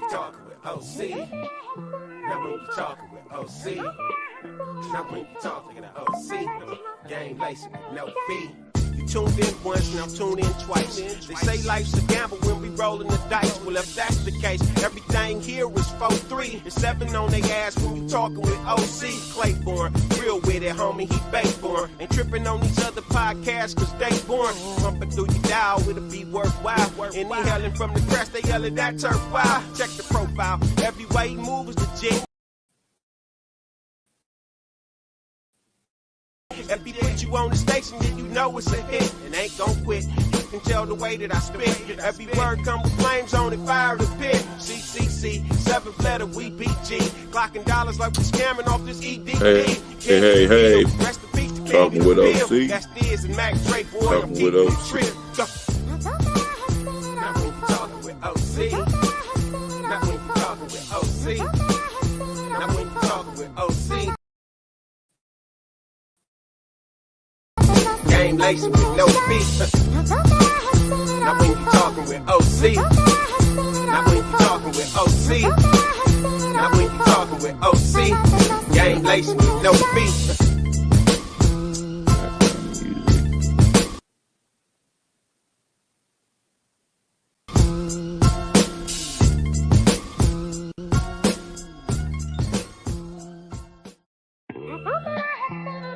you talking with OC. Now when you talking with OC. Now when you talking to OC. Game lacing with no fee. You tuned in once, now tune in twice. They say life's a gamble when we rolling the dice. Well, if that's the case, everything here is 4-3 and 7 on they ass when you talking with OC. Claiborne, real with it, homie, he baseborn. Ain't tripping on these other podcasts cause they born. Pumping through your dial, it'll be worthwhile. And he yelling from the crest, they yelling that turf wild. Check the profile, every way he moves is legit. If he put you on the station, then you know it's a hit. And ain't gon' quit. You can tell the way that I spit. Every word come with flames on it, fire the pit. CCC, 7th letter, we BG. Clocking dollars like we scamming off this EDD. Hey. Rest in peace to Talking with OC. That's Diz and Mac Dre, boy. I'm Talking with keeping OC. it trip. Now when you talking with OC. Now when you talking with OC. Now when you talking with OC. Game lacing with no feet. Now when you talking with OC. Now when you talking with OC. Now when you talking with OC. Game lacing with no feet.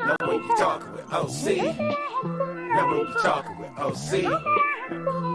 Now when you talking with OC. Now when you talking with OC.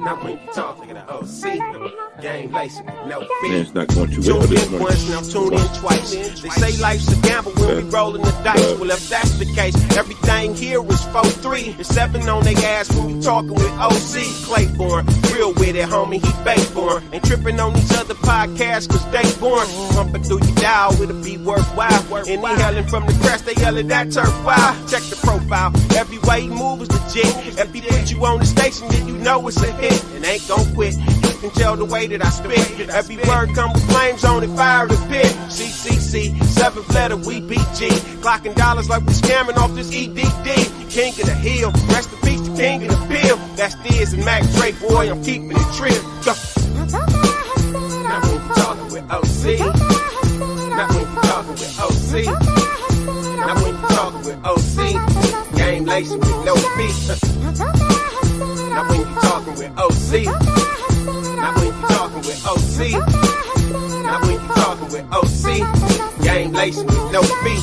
Now when you talking to OC. Game lacing with no fee. Man, it's not going too well Tune this in morning. once, now tune in twice. They say life's a gamble when we rolling the dice. Well, if that's the case, everything here is 4-3 and 7 on they ass when we talking with OC. Claiborne, real with it, homie, he baseborn. Ain't tripping on these other podcasts cause they born. Pumping through your dial, it'll be worthwhile. And he yelling from the crest, they yelling that turf wild. Check the profile, every way he moves is legit. If he put you on the station, then you know it's a hit. And ain't gon' quit. You can tell the way that I spit. Every word come with flames on it, fire the pit. CCC, 7th letter, we BG. Clocking dollars like we scamming off this EDD. King of the hill, rest in peace, the king of the pill. That's Diz and Mac Dre, boy, I'm keeping it trip. Go. Now when you talking with OC. Now when you talking with OC. Now when you talking with OC. Game lacing with no feet. Now when you talking with OC. Now when you talking with OC. Now when you talking with OC. Game lacing with no feet.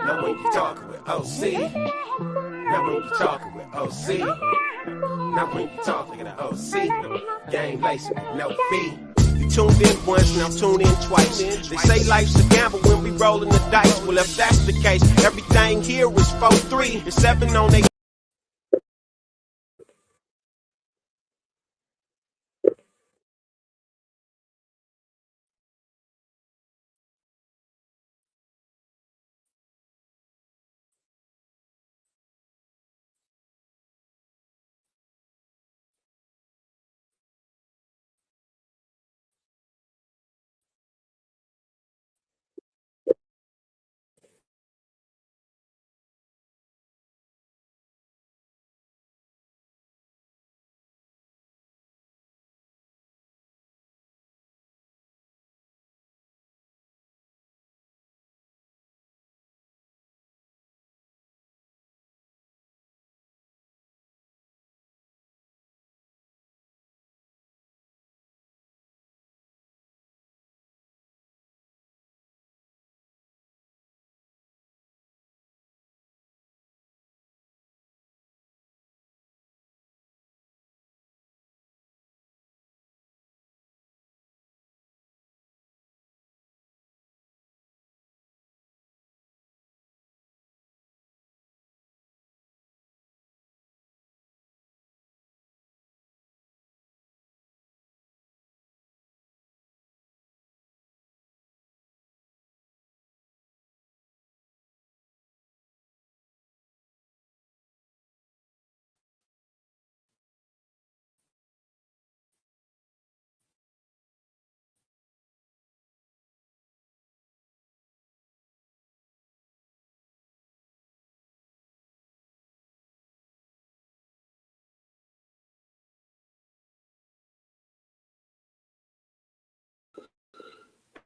Now when you talking with OC. Now when you talking with OC. Now when you talking to OC. Game lacing with no fee. You tuned in once, now tune in twice. They say life's a gamble when we rolling the dice. Well, if that's the case, everything here is 4-3 and 7 on they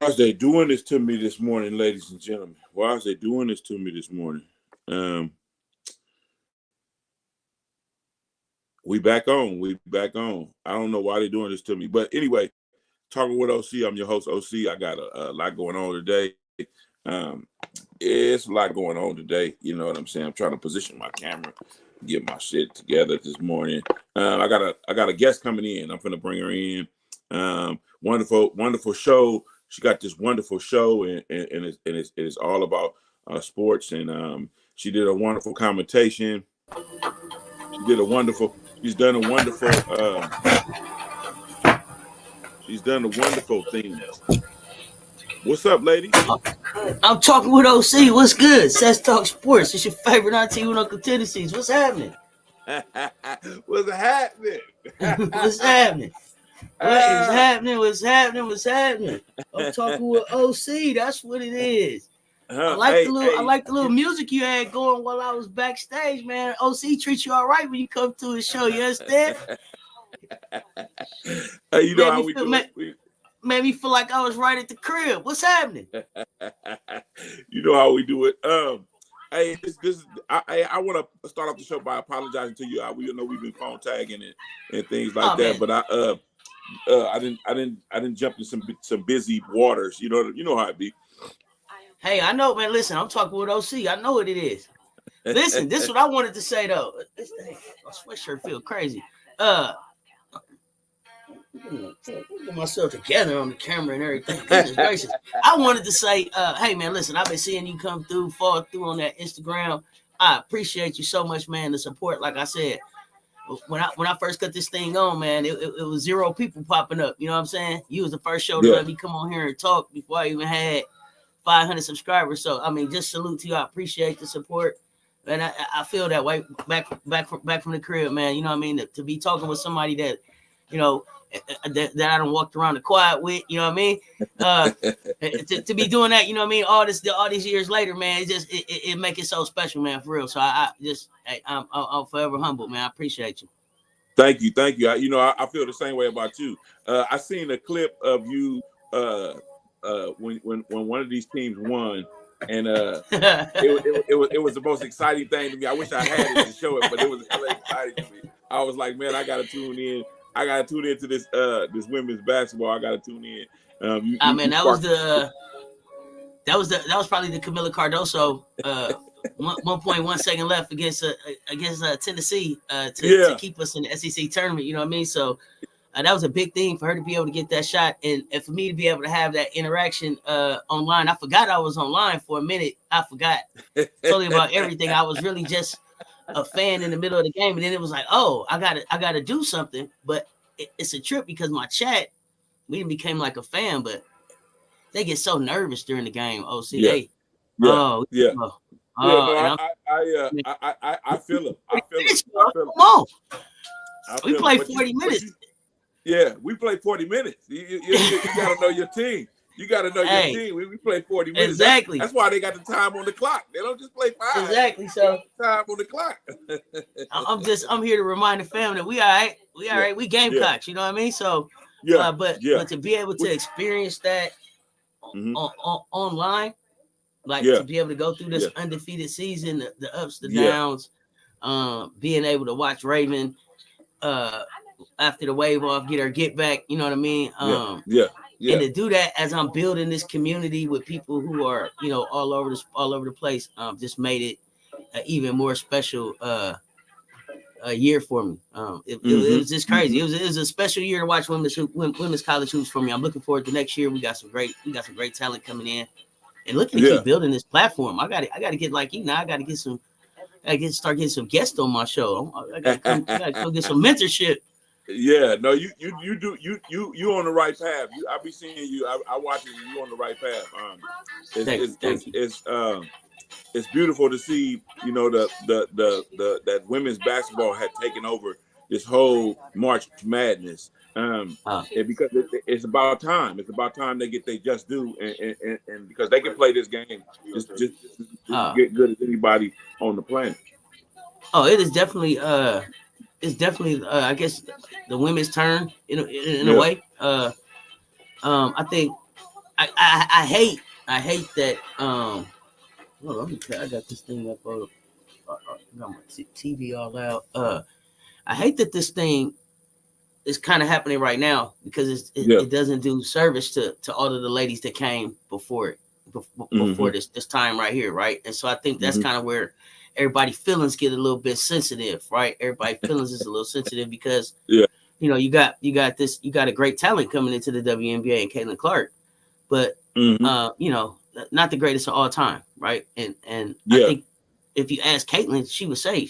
is they doing this to me this morning, ladies and gentlemen? Why is they doing this to me this morning? We back on. I don't know why they're doing this to me. But anyway, talking with OC, I'm your host, OC. I got a lot going on today. It's a lot going on today. You know what I'm saying? I'm trying to position my camera, get my shit together this morning. I got a guest coming in. I'm gonna bring her in. Wonderful show. She got this wonderful show, and it's all about sports. And she did a wonderful commentation. She's done a wonderful. She's done a wonderful thing. What's up, lady? I'm talking with OC. What's good? Let's talk sports. It's your favorite auntie with Uncle Tennessee's. What's happening? What's happening? What's happening? What's happening? I'm talking with OC. That's what it is. I like the little music you had going while I was backstage, man. OC treats you all right when you come to his show. You understand? You know how we do it. Made me feel like I was right at the crib. What's happening? You know how we do it. Hey, I want to start off the show by apologizing to you. We know we've been phone tagging and things like that, man. But I didn't jump in some busy waters. You know how it be. Hey, I know, man. Listen, I'm talking with OC. I know what it is. Listen, this is what I wanted to say though. My sweatshirt feel crazy. Get myself together on the camera and everything. Goodness gracious. I wanted to say, hey man, listen, I've been seeing you fall through on that Instagram. I appreciate you so much, man. The support, like I said, when I first got this thing on, man, it was 0 people popping up. You know what I'm saying? You was the first show to let me come on here and talk before I even had 500 subscribers. So I mean, just salute to you. I appreciate the support. And I feel that way back from the crib, man. You know what I mean? To be talking with somebody that, you know, that I don't walk around the quiet with, you know what I mean? To be doing that, you know what I mean? All these years later, man, it make it so special, man, for real. So I'm forever humble, man. I appreciate you. Thank you. I feel the same way about you. I seen a clip of you when one of these teams won, and it was the most exciting thing to me. I wish I had it to show it, but it was really exciting to me. I was like, man, I gotta tune in. I gotta tune into this women's basketball. I gotta tune in. That was probably the Camila Cardoso 1.1 second left against Tennessee to keep us in the SEC tournament. You know what I mean? So that was a big thing for her to be able to get that shot, and for me to be able to have that interaction online. I forgot I was online for a minute. I forgot totally about everything. I was really just a fan in the middle of the game, and then it was like, oh, I gotta do something. But it's a trip because my chat, we became like a fan, but they get so nervous during the game. OC, I feel them. Come on, we play 40 minutes. We play 40 minutes. You gotta know your team. You got to know your team. We play 40 minutes. Exactly. That's why they got the time on the clock. They don't just play 5. Exactly. So time on the clock. I'm here to remind the family that we all right. We Gamecocks. You know what I mean? So but to be able to experience that online, like to be able to go through this undefeated season, the ups, the downs, being able to watch Raven after the wave off, get her get back. You know what I mean? And to do that as I'm building this community with people who are, you know, all over the place, just made it an even more special a year for me. It was just crazy. It was a special year to watch women's college hoops for me. I'm looking forward to next year. We got some great talent coming in, and looking to keep building this platform. I got to get like you now. I got to start getting some guests on my show. I got to go get some mentorship. Yeah, no, you on the right path. I be seeing you. I watch you on the right path. It's beautiful to see. You know that women's basketball had taken over this whole March Madness. Because it's about time. It's about time they get they just due, and because they can play this game just get good as anybody on the planet. Oh, it is definitely. It's definitely, I guess, the women's turn in a way. I think I hate that. Hold on, I got this thing up. Got my TV all out. I hate that this thing is kind of happening right now because it doesn't do service to all of the ladies that came before it, before this time right here, right? And so I think that's kind of where everybody's feelings get a little bit sensitive, right? Everybody's feelings is a little sensitive because you know you got a great talent coming into the WNBA and Caitlin Clark, but you know, not the greatest of all time, right? And I think if you ask Caitlin, she would say,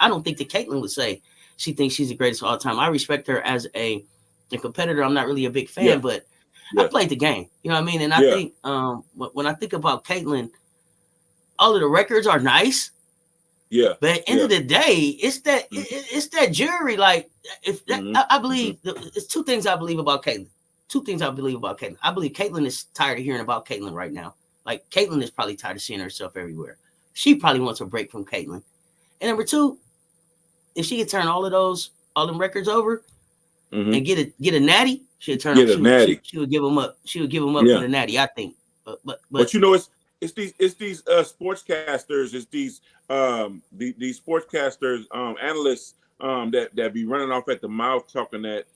I don't think that Caitlin would say she thinks she's the greatest of all time. I respect her as a competitor. I'm not really a big fan, but I played the game. You know what I mean? And I think when I think about Caitlin, all of the records are nice. Yeah. But at the end of the day, it's that jury. Like, if that, I believe it's two things I believe about Caitlin. I believe Caitlin is tired of hearing about Caitlin right now. Like, Caitlin is probably tired of seeing herself everywhere. She probably wants a break from Caitlin. And number two, if she could turn all them records over and get a natty, she'd turn them. She would give them up. She would give them up for the natty, I think. But you know, it's these sportscasters, it's these sportscasters, analysts that be running off at the mouth talking that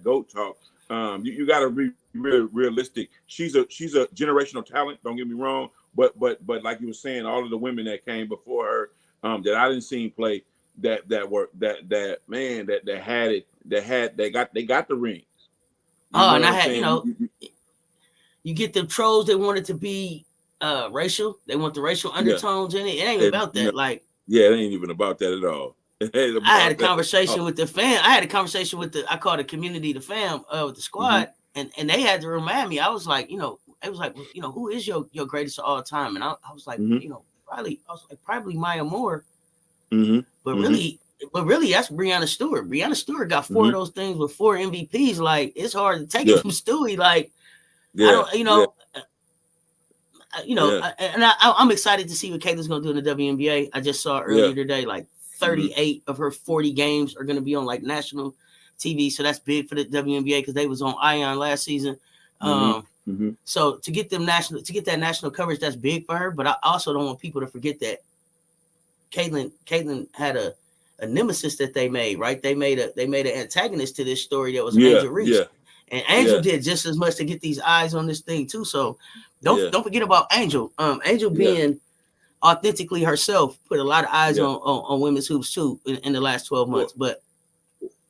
GOAT talk. You got to be realistic. She's a generational talent. Don't get me wrong, but like you were saying, all of the women that came before her that I didn't see play that had it, they got the rings. And I had you get the trolls that wanted to be racial. They want the racial undertones in it. It ain't about that. Like, it ain't even about that at all. I had a conversation with the fan. I had a conversation with I call the community the fam with the squad, and they had to remind me. I was like, it was like, who is your greatest of all time? And I was like, probably Maya Moore. But really, that's Breonna Stewart. Breonna Stewart got 4 of those things with 4 MVPs. Like, it's hard to take it from Stewie. Like, I'm excited to see what Caitlin's gonna do in the WNBA. I just saw earlier today, like 38 of her 40 games are gonna be on like national TV. So that's big for the WNBA because they was on Ion last season. So to get that national coverage, that's big for her. But I also don't want people to forget that Caitlin had a nemesis that they made, right? They made an antagonist to this story that was Angel Reese. And Angel did just as much to get these eyes on this thing too. So don't forget about Angel. Angel being authentically herself put a lot of eyes on women's hoops too in the last 12 months. But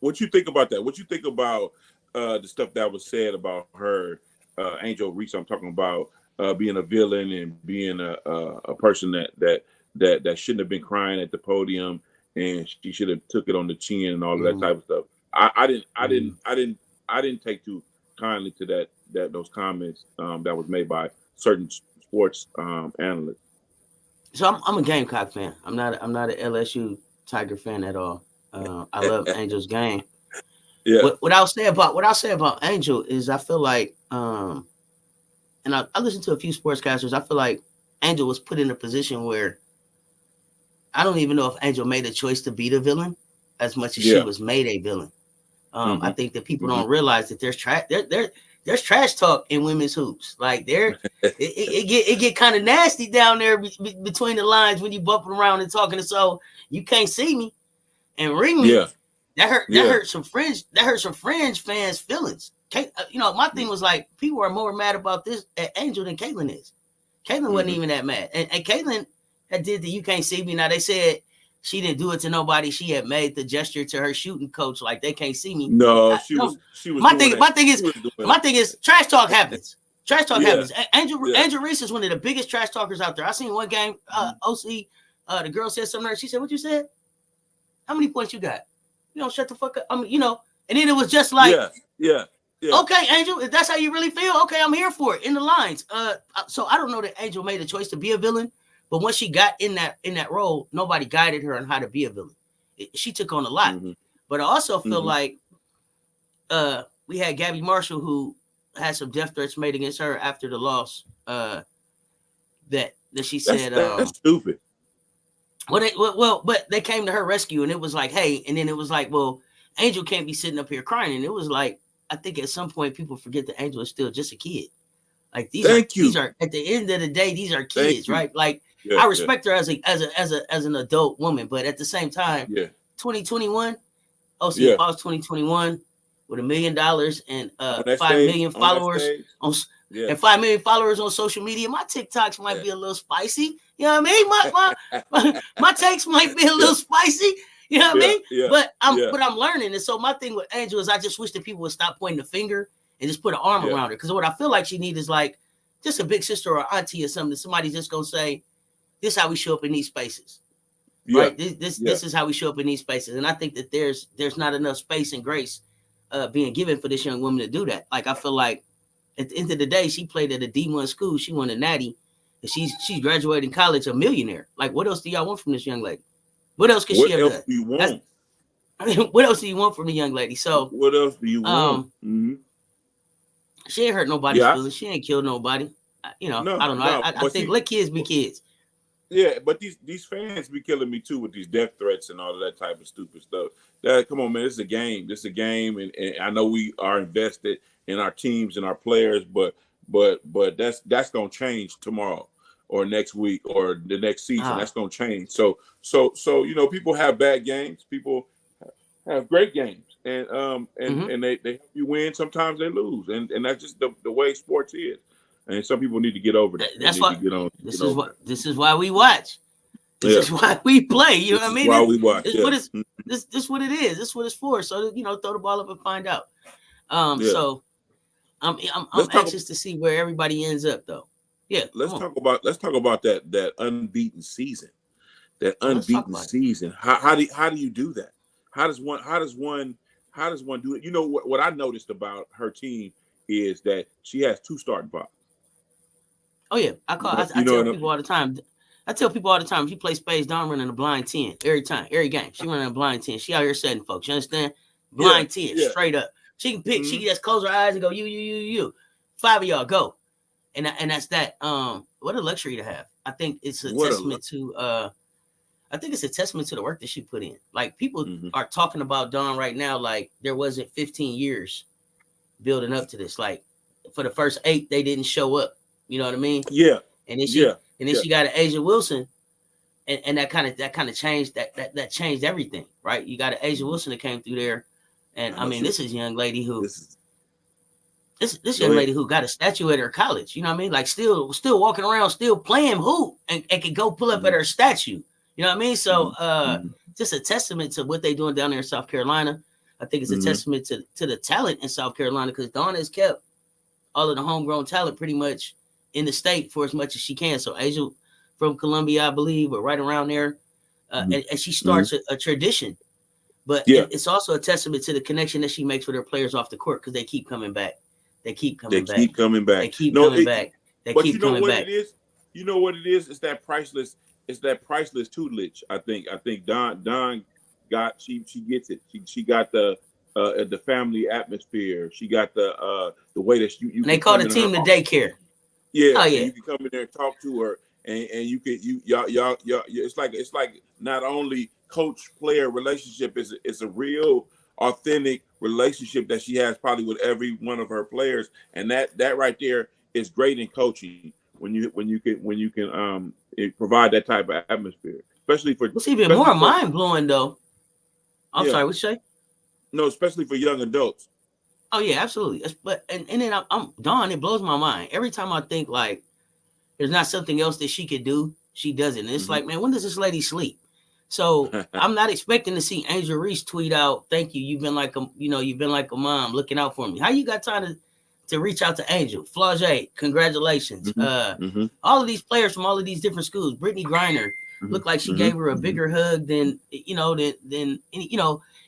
what you think about that? What you think about the stuff that was said about her, Angel Reese? I'm talking about being a villain and being a person that shouldn't have been crying at the podium, and she should have took it on the chin and all of that type of stuff. I didn't take too kindly to those comments that was made by certain sports analysts. So I'm a Gamecock fan. I'm not an LSU Tiger fan at all. I love Angel's game. What I'll say about Angel is I feel like and I listened to a few sportscasters. I feel like Angel was put in a position where I don't even know if Angel made a choice to be the villain as much as she was made a villain. I think that people don't realize that there's trash talk in women's hoops. Like it get kind of nasty down there between the lines when you bumping around and talking. And so you can't see me and ring me. That hurt some fringe fans' feelings. My thing was like people are more mad about this at Angel than Caitlin is. Caitlin wasn't even that mad, and Caitlin did the "you can't see me." Now they said she didn't do it to nobody. She had made the gesture to her shooting coach, like they can't see me. No, she was. My thing is trash talk happens. Trash talk happens. Angel Reese is one of the biggest trash talkers out there. I seen one game. OC, the girl said something to her. She said, "What you said? How many points you got? Shut the fuck up." And then it was just like, okay, Angel, if that's how you really feel, okay, I'm here for it. In the lines. So I don't know that Angel made a choice to be a villain. But once she got in that role, nobody guided her on how to be a villain. She took on a lot. But I also feel like we had Gabby Marshall, who had some death threats made against her after the loss. That she said that's stupid. But they came to her rescue, and it was like, hey, and then it was like, well, Angel can't be sitting up here crying, and it was like, I think at some point people forget that Angel is still just a kid. Like Thank you. these are at the end of the day, these are kids, right? Like Yeah, I respect her as an adult woman, but at the same time, 2021, OC, if I was 2021 with $1 million and 5 million followers and 5 million followers on social media, my TikToks might be a little spicy. You know what I mean? My takes might be a little spicy. You know what I mean? But I'm learning. And so my thing with Angel is I just wish that people would stop pointing the finger and just put an arm around her. Because what I feel like she needs is like just a big sister or auntie or something that somebody's just gonna say, this is how we show up in these spaces. Right? This is how we show up in these spaces. And I think that there's not enough space and grace being given for this young woman to do that. Like I feel like at the end of the day, she played at a D1 school, she won a natty, and she's graduating college a millionaire. Like what else do y'all want from this young lady? What else could she have done? Do you want? What else do you want from the young lady? So what else do you want? She ain't hurt nobody's feelings. She ain't killed nobody. You know, I don't know. I think let kids be kids. Yeah, but these fans be killing me too with these death threats and all of that type of stupid stuff. Come on, man, this is a game. This is a game, and I know we are invested in our teams and our players, but that's gonna change tomorrow or next week or the next season. That's gonna change. So you know, people have bad games. People have great games, and they help you win. Sometimes they lose, and that's just the way sports is. And some people need to get over that. That's why this is why we watch. This is why we play. You know what I mean? Why we watch. This what it is. This is what it's for. So you know, throw the ball up and find out. So I'm anxious to see where everybody ends up, though. Yeah. Let's talk about that unbeaten season. That unbeaten season. How do you do that? How does one do it? You know what I noticed about her team is that she has 2 starting fives. Oh yeah, I tell people all the time. I tell people all the time, she plays spades, Dawn running a blind 10 every time, every game. She running a blind 10. She out here setting folks. You understand? Blind 10, straight up. She can pick. She can just close her eyes and go, you. 5 of y'all go, and that's that. What a luxury to have. I think it's a testament to. I think it's a testament to the work that she put in. Like people are talking about Dawn right now, like there wasn't 15 years building up to this. Like for the first 8, they didn't show up. You know what I mean? Yeah. And then she got an Asia Wilson, and that kind of changed that changed everything, right? You got an Asia Wilson that came through there, and I mean this is a young lady who this young lady who got a statue at her college. You know what I mean? Like still walking around, still playing hoop, and could go pull up at her statue. You know what I mean? So just a testament to what they're doing down there in South Carolina. I think it's a testament to the talent in South Carolina because Dawn has kept all of the homegrown talent pretty much in the state for as much as she can. So Asia from Columbia, I believe, or right around there, and she starts a tradition. But it's also a testament to the connection that she makes with her players off the court because they keep coming back. They keep coming back. You know what it is? It's that priceless. It's that priceless tutelage. I think Dawn got. She gets it. She got the family atmosphere. She got the way that you. And they call the team the daycare. Yeah, oh, yeah. You can come in there and talk to her, and you can y'all. It's like not only coach player relationship is a real authentic relationship that she has probably with every one of her players, and that right there is great in coaching when you can provide that type of atmosphere, especially for. It's even more mind blowing though. I'm sorry, what you say? No, especially for young adults. Oh yeah, absolutely. But and then I'm Dawn. It blows my mind every time I think like there's not something else that she could do. She doesn't. It's like, man, when does this lady sleep? So I'm not expecting to see Angel Reese tweet out, "Thank you. You've been like a mom, looking out for me." How you got time to reach out to Angel? Flau'jae, congratulations. All of these players from all of these different schools. Brittany Griner looked like she gave her a bigger hug than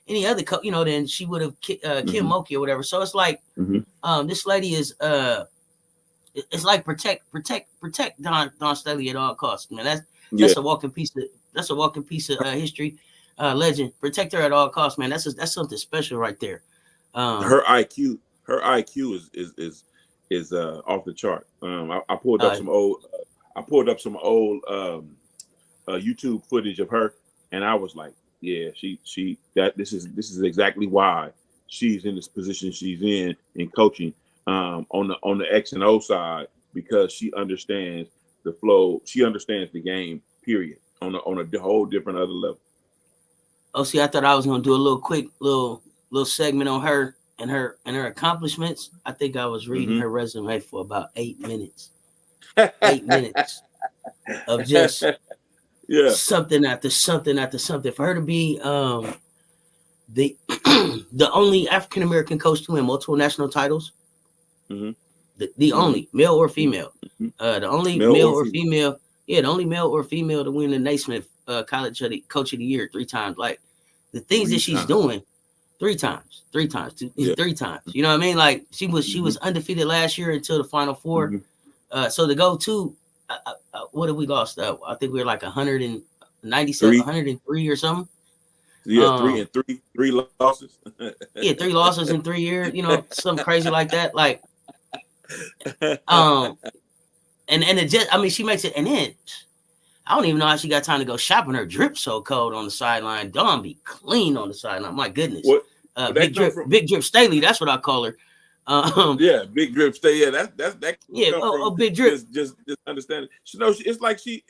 any other than she would have Kim Mulkey or whatever. So it's like this lady is it's like protect Dawn Staley at all costs, man. That's a walking piece of history, legend. Protect her at all costs, man. That's something special right there. Her IQ is off the chart. I pulled up some old YouTube footage of her, and I was like, yeah, this is exactly why she's in this position she's in coaching on the X and O side. because she understands the flow. She understands the game, period, on a whole different other level. Oh, see, I thought I was gonna do a little quick little segment on her and her accomplishments. I think I was reading her resume for about 8 minutes. 8 minutes of just something after something after something. For her to be the the only African American coach to win multiple national titles. The only male or female. The only male or female. Yeah, the only male or female to win the Naismith College Coach of the Year 3 times. Like the things that she's doing 3 times. 3 times. 3 times. You know what I mean? Like she was undefeated last year until the Final Four. So to go to what did we lost? I think we were like 197, 103 or something. Yeah, 3 losses. Yeah, 3 losses in 3 years. You know, something crazy like that. Like, and it just, I mean, she makes it, and then I don't even know how she got time to go shopping. Her drip so cold on the sideline. Dawn be clean on the sideline. My goodness. What? Big drip Staley. That's what I call her. Yeah, big drip Staley. Yeah, that's big drip. Just understand it. She knows it's like she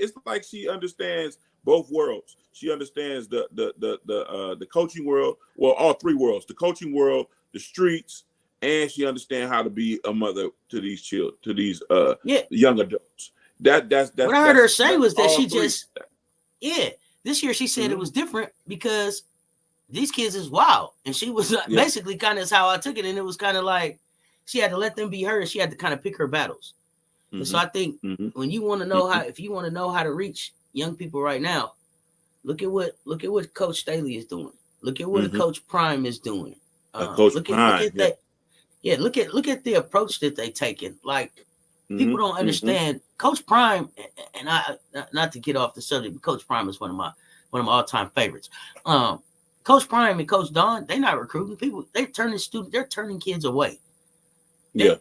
understands both worlds. She understands the coaching world. Well, all 3 worlds: the coaching world, the streets, and she understands how to be a mother to these children, to these young adults. That's what I heard her say was that she just this year she said it was different because these kids is wild, and she was basically kind of is how I took it, and it was kind of like she had to let them be her, and she had to kind of pick her battles. And so I think when you want to know if you want to know how to reach young people right now, look at what Coach Staley is doing. Look at what Coach Prime is doing. Look at the approach that they taking. Like people don't understand. Coach Prime, and I not to get off the subject, but Coach Prime is one of my all-time favorites. Coach Prime and Coach Don, they're not recruiting people. They're turning kids away.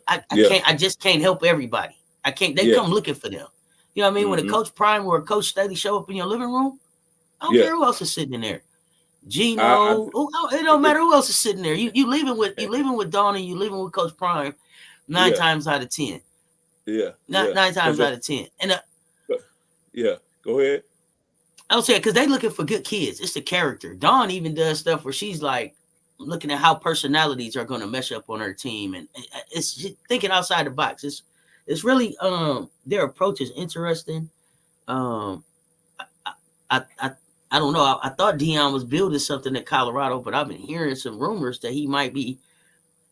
I just can't help everybody. I can't. They come looking for them. You know what I mean? When a Coach Prime or a Coach Staley show up in your living room, I don't care who else is sitting in there. Gino, it don't matter who else is sitting there. You leaving with Dawn and you leaving with Coach Prime 9 times out of 10. Yeah. 9 times out of 10. And go ahead. I would say because they looking for good kids. It's the character. Dawn even does stuff where she's like looking at how personalities are going to mesh up on her team, and it's thinking outside the box. It's really their approach is interesting. I don't know. I thought Deion was building something at Colorado, but I've been hearing some rumors that he might be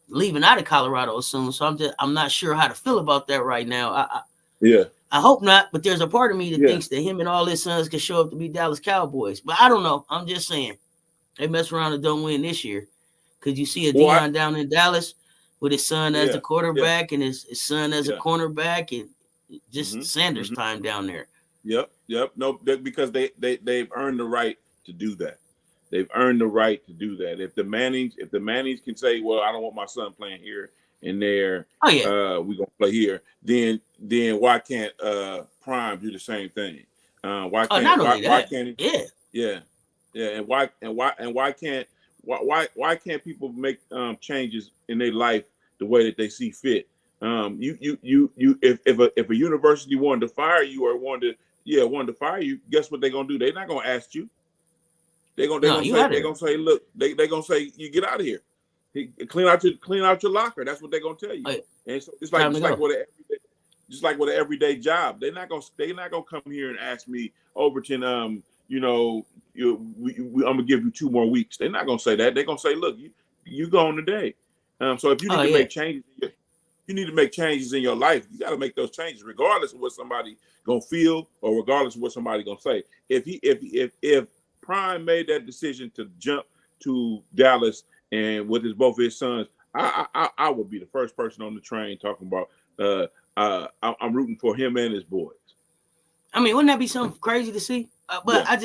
leaving out of Colorado soon. So I'm not sure how to feel about that right now. I hope not, but there's a part of me that thinks that him and all his sons can show up to be Dallas Cowboys. But I don't know. I'm just saying they mess around and don't win this year. Could you see a Deion down in Dallas with his son as the quarterback and his son as a cornerback, and just Sanders time down there? Yep. No, because they've earned the right to do that. They've earned the right to do that. If the Mannings can say, well, I don't want my son playing here and there, we're gonna play here, then why can't Prime do the same thing? Why can't people make changes in their life the way that they see fit? If a university wanted to fire you or wanted to fire you, guess what they're gonna do? They're not gonna ask you. They're gonna say, look, they're gonna say, you get out of here. Clean out your locker. That's what they're gonna tell you. And so it's like with an everyday job. They're not gonna come here and ask me, Overton, I'm gonna give you 2 more weeks. They're not gonna say that. They're gonna say, look, you going today. So if you need to make changes, you need to make changes in your life. You got to make those changes, regardless of what somebody gonna feel or regardless of what somebody gonna say. If Prime made that decision to jump to Dallas and with both his sons, I would be the first person on the train talking about. I'm rooting for him and his boys. I mean, wouldn't that be something crazy to see? But I've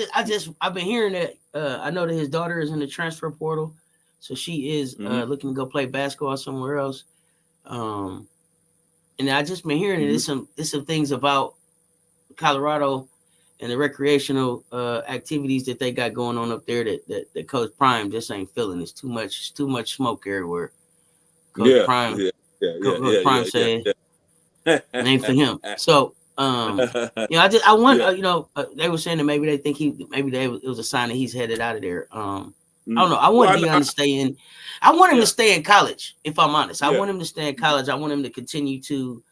been hearing that. I know that his daughter is in the transfer portal, so she is looking to go play basketball somewhere else. And I just been hearing there's some things about Colorado and the recreational activities that they got going on up there that Coach Prime just ain't feeling. It's too much smoke everywhere. Coach Prime said Ain't for him. So, I want, Yeah. they were saying that maybe they think it was a sign that he's headed out of there. I Mm. don't know. I Well, want Deion to stay in. I want him yeah. to stay in college. If I'm honest, I Yeah. want him to stay in college. I want him to continue to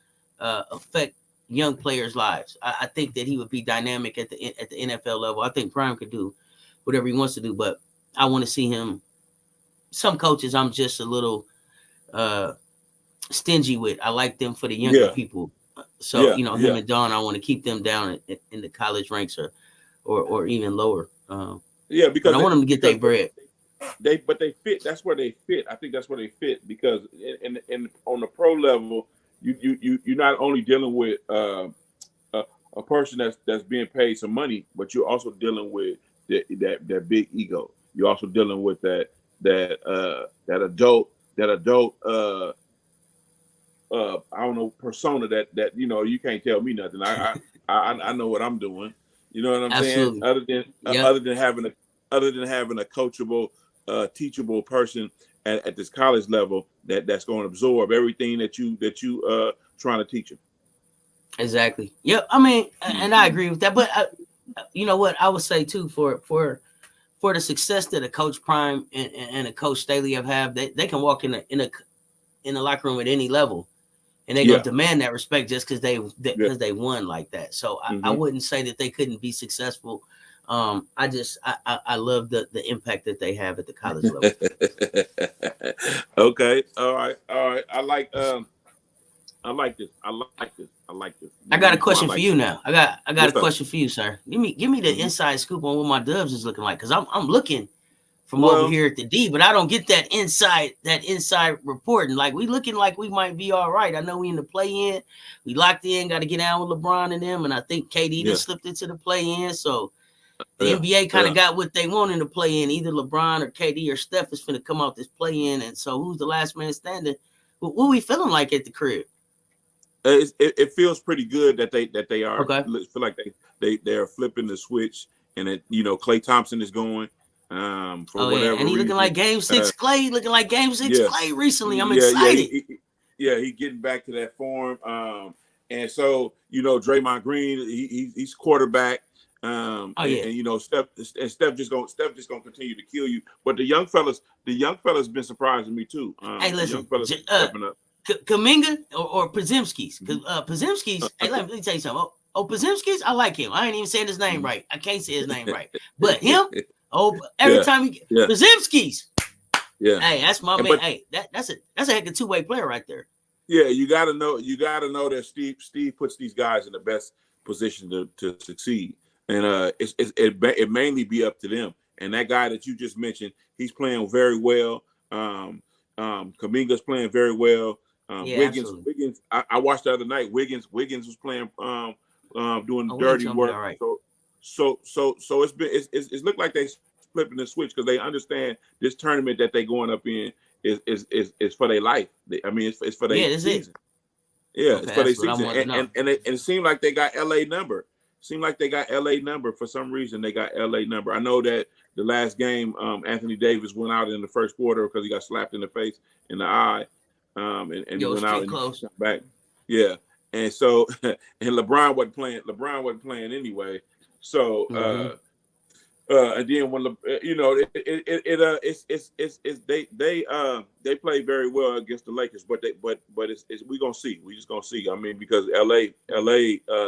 affect young players' lives. I think that he would be dynamic at the NFL level. I think Prime could do whatever he wants to do, but I want to see him. Some coaches I'm just a little stingy with. I like them for the younger Yeah. people. So Yeah. him Yeah. and Don, I want to keep them down in the college ranks or even lower. Yeah, But because I want them to get their bread. they fit. That's where they fit. I think that's where they fit because in on the pro level, you're not only dealing with a person that's being paid some money, but you're also dealing with that big ego. You're also dealing with that adult I don't know persona that you can't tell me nothing. I know what I'm doing. You know what I'm saying? Absolutely. Other than having a coachable, teachable person at this college level that's going to absorb everything that you trying to teach them. Exactly. Yep. I mean, and I agree with that. But you know what? I would say too for the success that a Coach Prime and a Coach Staley have, they can walk in the locker room at any level, and they're gonna demand that respect just because they won like that. So I wouldn't say that they couldn't be successful. I love the impact that they have at the college level. Okay. All right. I like this. I got a question for you now. I got What's a up? question for you, sir. Give me the inside scoop on what my Dubs is looking like, because I'm looking from Well, over here at the D, but I don't get that inside reporting. Like, we looking like we might be all right. I know we in the play-in. We locked in, got to get down with LeBron and them, and I think KD just slipped into the play-in. So the NBA kind of got what they want in the play-in. Either LeBron or KD or Steph is finna come out this play-in, and so who's the last man standing? What we feeling like at the crib? it feels pretty good that they are feel like they're flipping the switch, and Klay Thompson is going for whatever and he reason. looking like Game 6 Klay, Klay recently. I'm excited. He's getting back to that form. And so Draymond Green, he's quarterback. And Steph just gonna continue to kill you. But the young fellas been surprising me too. Hey, listen, the young fellas stepping up. Kaminga or Podziemski's. Podziemski's, hey, let me tell you something. Podziemski's, I like him. I ain't even saying his name right. I can't say his name right. But him, every time Podziemski's. Yeah. Hey, that's my man. Hey, that's a heck of a two-way player right there. Yeah, you gotta know that Steve puts these guys in the best position to succeed. And it mainly be up to them. And that guy that you just mentioned, he's playing very well. Kaminga's playing very well. Wiggins. I watched the other night. Wiggins was playing, doing dirty work. Right. So it's looked like they flipping the switch because they understand this tournament that they going up in is for their life. It's for their season. It's for their season. And it seemed like they got LA number. For some reason. They got LA number. I know that the last game, Anthony Davis went out in the first quarter because he got slapped in the face, in the eye, and he went out and close. Back. Yeah, and so and LeBron wasn't playing. LeBron wasn't playing anyway. So and then when they played very well against the Lakers, but we gonna see. We just gonna see. I mean, because LA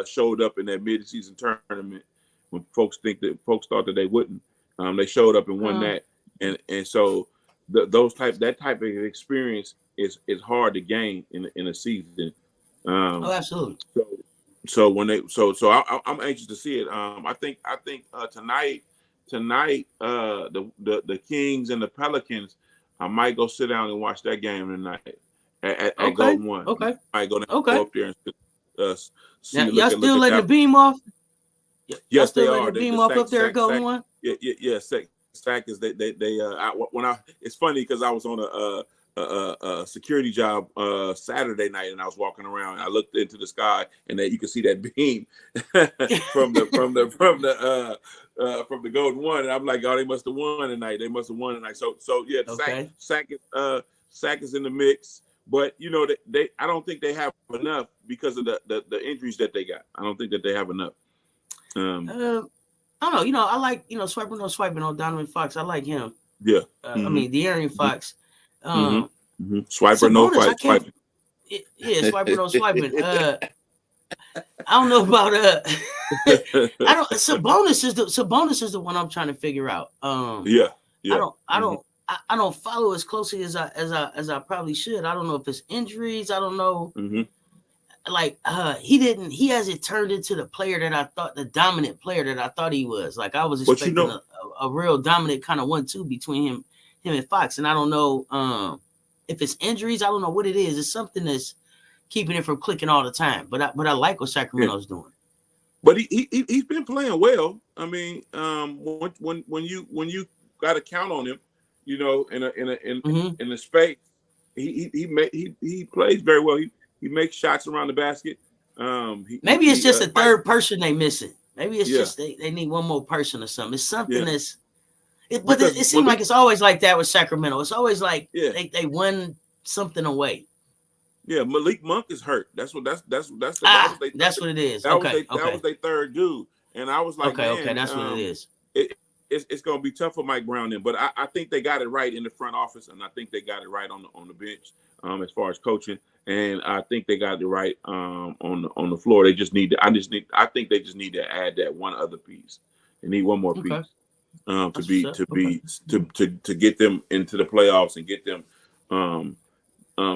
showed up in that mid-season tournament when folks thought that they wouldn't. They showed up and won that, and so that type of experience is hard to gain in a season. Absolutely. So when I'm anxious to see it. I think tonight, the Kings and the Pelicans, I might go sit down and watch that game tonight at Golden One. Okay. I go up there and see. Y'all still letting the beam off? Yes, they are. The beam off up there at Golden One. Yeah. Sack is they. It's funny because I was on a security job Saturday night, and I was walking around. And I looked into the sky, and you could see that beam from the Golden One, and I'm like, oh, they must have won tonight. So yeah, Sack is in the mix. But you know, they I don't think they have enough because of the injuries that they got. I don't think that they have enough. I don't know. You know, I like swiping on Donovan Fox. I like him. Yeah. I mean, De'Aaron Fox. Swiper, no fight. Swiping. Yeah, swiper, no swiping. I don't know about Sabonis is the one I'm trying to figure out. Yeah. I don't follow as closely as I probably should. I don't know if it's injuries. I don't know. Like he hasn't turned into the player that I thought, the dominant player that I thought he was. Like I was expecting a real dominant kind of 1-2 between him and Fox, and I don't know if it's injuries. I don't know what it is. It's something that's keeping it from clicking all the time. But I like what Sacramento's doing. But he's been playing well. I mean, when you got to count on him, you know, in the space, he plays very well. He makes shots around the basket. Maybe it's just a third person they missing. Maybe it's just they need one more person or something. It's something but it seems like it's always like that with Sacramento. It's always like they won something away. Yeah, Malik Monk is hurt. That's what it is. That was their third dude, and I was like, that's what it is. It's going to be tough for Mike Brown then, but I think they got it right in the front office, and I think they got it right on the bench as far as coaching, and I think they got it right on the floor. They just need to. I think they just need to add that one other piece. They need one more piece to get them into the playoffs and get them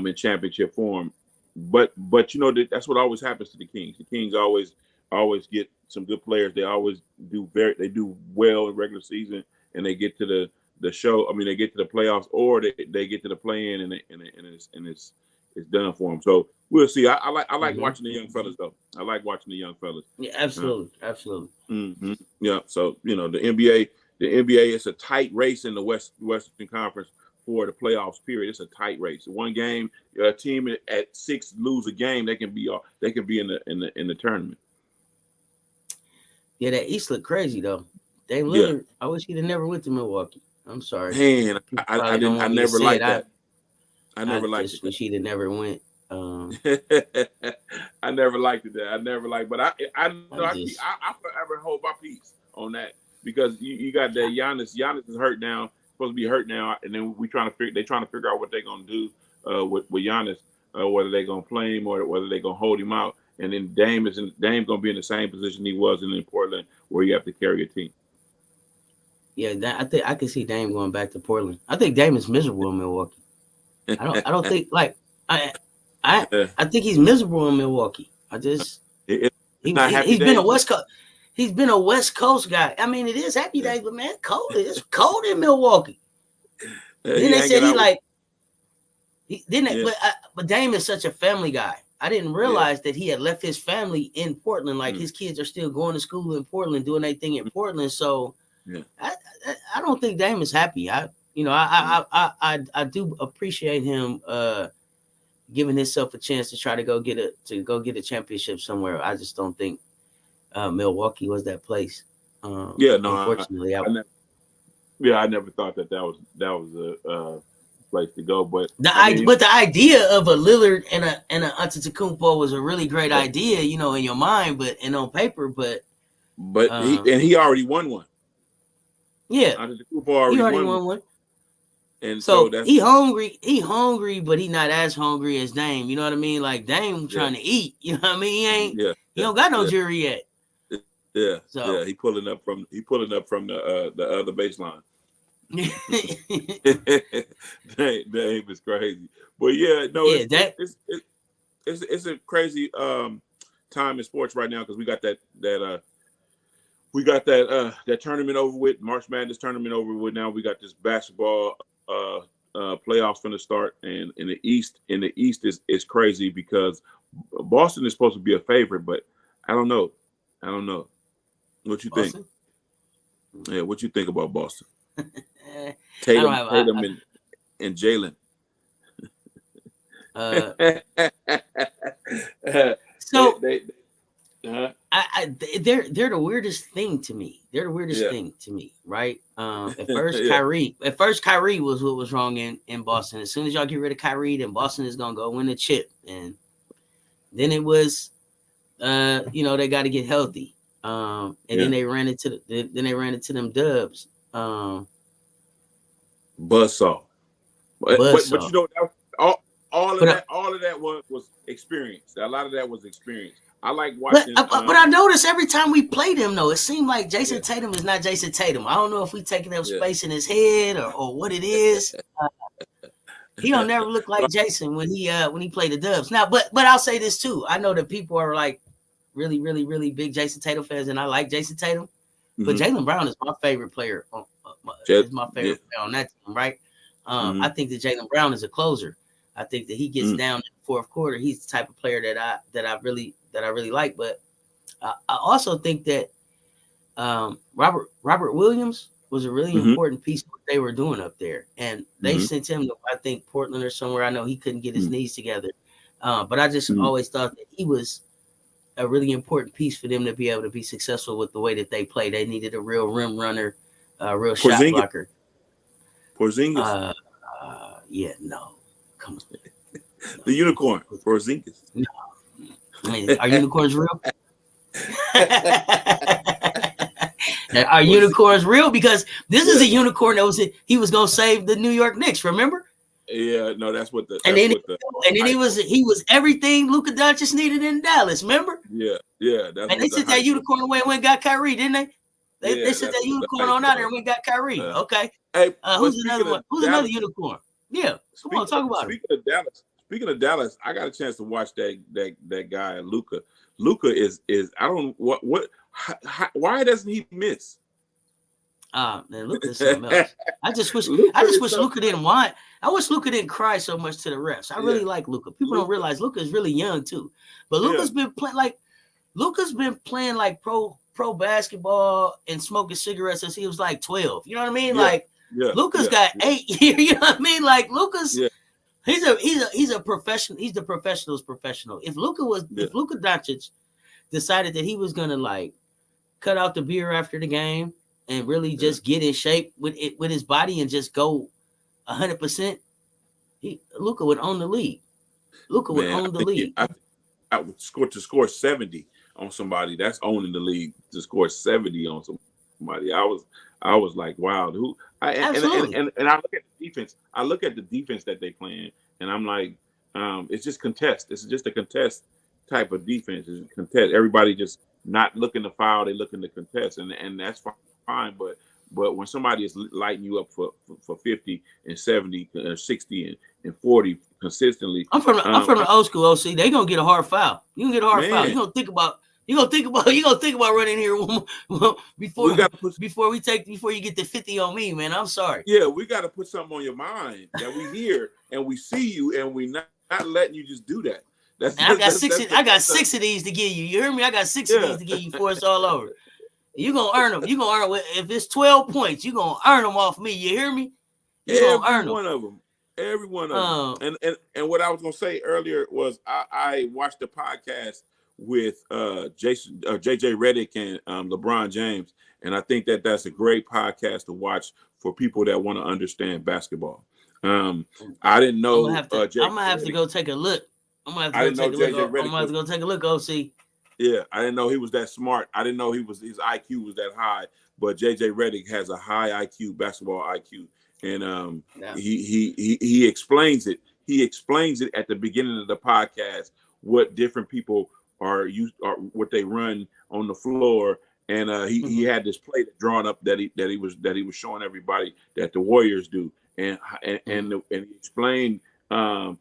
in championship form. But you know that's what always happens to the Kings. The Kings always get some good players. They always do well in regular season, and they get to the show. I mean, they get to the playoffs, or they get to the play-in, and it's done for them. So we'll see. I like watching the young fellas though. I like watching the young fellas. Yeah, absolutely. Yeah. So you know the NBA is a tight race in the Western Conference for the playoffs. Period. It's a tight race. One game, a team at 6 lose a game, they can be in the tournament. Yeah, that East looked crazy though. Dame Lillard, I wish he'd have never went to Milwaukee. I'm sorry. Man, I never liked that. I never liked it. Wish he'd have never went. I never liked it. I never liked, but I forever hold my peace on that because you got that Giannis. Giannis is hurt now. Supposed to be hurt now, and then they're trying to figure out what they're gonna do with Giannis, whether they're gonna play him or whether they're gonna hold him out. And then Dame gonna be in the same position he was in Portland, where you have to carry a team. Yeah, I think I can see Dame going back to Portland. I think Dame is miserable in Milwaukee. I don't think like I think he's miserable in Milwaukee. He's been a West Coast. He's been a West Coast guy. I mean, it is happy days, but man, it's cold in Milwaukee. Then they said but Dame is such a family guy. I didn't realize that he had left his family in Portland. Like his kids are still going to school in Portland, doing their thing in Portland. So I don't think Dame is happy. I do appreciate him giving himself a chance to try to go get a championship somewhere. I just don't think Milwaukee was that place. Unfortunately, I never thought that was a place to go. But the idea of a Lillard and an Antetokounmpo was a really great idea, you know, in your mind, and on paper. But he already won one. Yeah, Antetokounmpo already won one. And so that's, he hungry, but he not as hungry as Dame. You know what I mean? Like Dame trying to eat. You know what I mean? He don't got no jury yet. Yeah, so he pulling up from the other baseline. Dame is crazy, but it's a crazy time in sports right now because we got that tournament over with, March Madness tournament over with. Now we got this basketball playoffs from the start, and in the East is crazy because Boston is supposed to be a favorite, but I don't know. What you think? Yeah, what you think about Boston? Tatum and Jalen. So they're the weirdest thing to me. They're the weirdest thing to me, right? At first, Kyrie was what was wrong in Boston. As soon as y'all get rid of Kyrie, then Boston is gonna go win the chip. And then it was, they got to get healthy. Then they ran into them Dubs. Buzzsaw. But all of that was experience. A lot of that was experience. I like watching. But I noticed every time we played him, though, it seemed like Jason Tatum is not Jason Tatum. I don't know if we taking up space in his head or what it is. He don't never look like Jason when he played the Dubs. Now, but I'll say this too. I know that people are like really, really, really big Jason Tatum fans, and I like Jason Tatum. But Jaylen Brown is my favorite player. Is my favorite player on that team, right? I think that Jaylen Brown is a closer. I think that he gets down in the fourth quarter. He's the type of player that I really like. But I also think that Robert Williams was a really important piece of what they were doing up there, and they sent him to, I think, Portland or somewhere. I know he couldn't get his knees together, but I just always thought that he was a really important piece for them to be able to be successful with the way that they play. They needed a real rim runner, a real shot blocker. Porzingis. No. Come on. The unicorn, Porzingis. No. I mean, are unicorns real? Are unicorns real? Because this is a unicorn that he was going to save the New York Knicks, remember? Yeah, no, that's what the. And then he was everything Luka Doncic needed in Dallas, remember? Yeah. And they sent that unicorn away and went and got Kyrie, didn't they? They sent that unicorn on out there and went and got Kyrie. Okay. Hey, who's another one? Who's another unicorn? Yeah, come on, talk about it. Speaking of Dallas, I got a chance to watch that guy Luka. Luka is I don't why doesn't he miss? Man, Luka's something else. I just wish Luka didn't whine. I wish Luka didn't cry so much to the refs. I really like Luka. People don't realize Luka is really young too, but Luka's been playing like pro basketball and smoking cigarettes since he was like 12. You know what I mean? Luka's got 8 years. You know what I mean? Like Luka's, he's a professional. He's the professional's professional. If Luka Doncic decided that he was gonna like cut out the beer after the game and really just get in shape with his body and just go 100%, Luka would own the league. Luka would own the league. I would score 70 on somebody. That's owning the league. To score 70 on somebody, I was like, wow, and I look at the defense. I look at the defense that they playing, and I'm like, it's just contest. This is just a contest type of defense. It's contest. Everybody just not looking to foul, they looking to contest, and that's fine. But when somebody is lighting you up for 50 and 70, 60 and 40 consistently, I'm from the old school OC. They gonna get a hard foul. You gonna get a hard foul. You gonna think about running here before you get the 50 on me, man. I'm sorry. Yeah, we got to put something on your mind that we hear and we see you and we not letting you just do that. I got 6 of these to give you. You hear me? I got 6 of these to give you before it's all over. You gonna earn them. You gonna earn them. If it's 12 points, you gonna earn them off me. You hear me? Every one of them. And what I was gonna say earlier was I watched the podcast with JJ Redick and LeBron James, and I think that's a great podcast to watch for people that want to understand basketball. I didn't know. I'm gonna have to go take a look. I'm gonna have to go take a look. OC. Yeah, I didn't know he was that smart. I didn't know his IQ was that high. But JJ Redick has a high IQ, basketball IQ, and he explains it. He explains it at the beginning of the podcast what different people are used or what they run on the floor. And he had this play drawn up that he was showing everybody that the Warriors do, and he explained how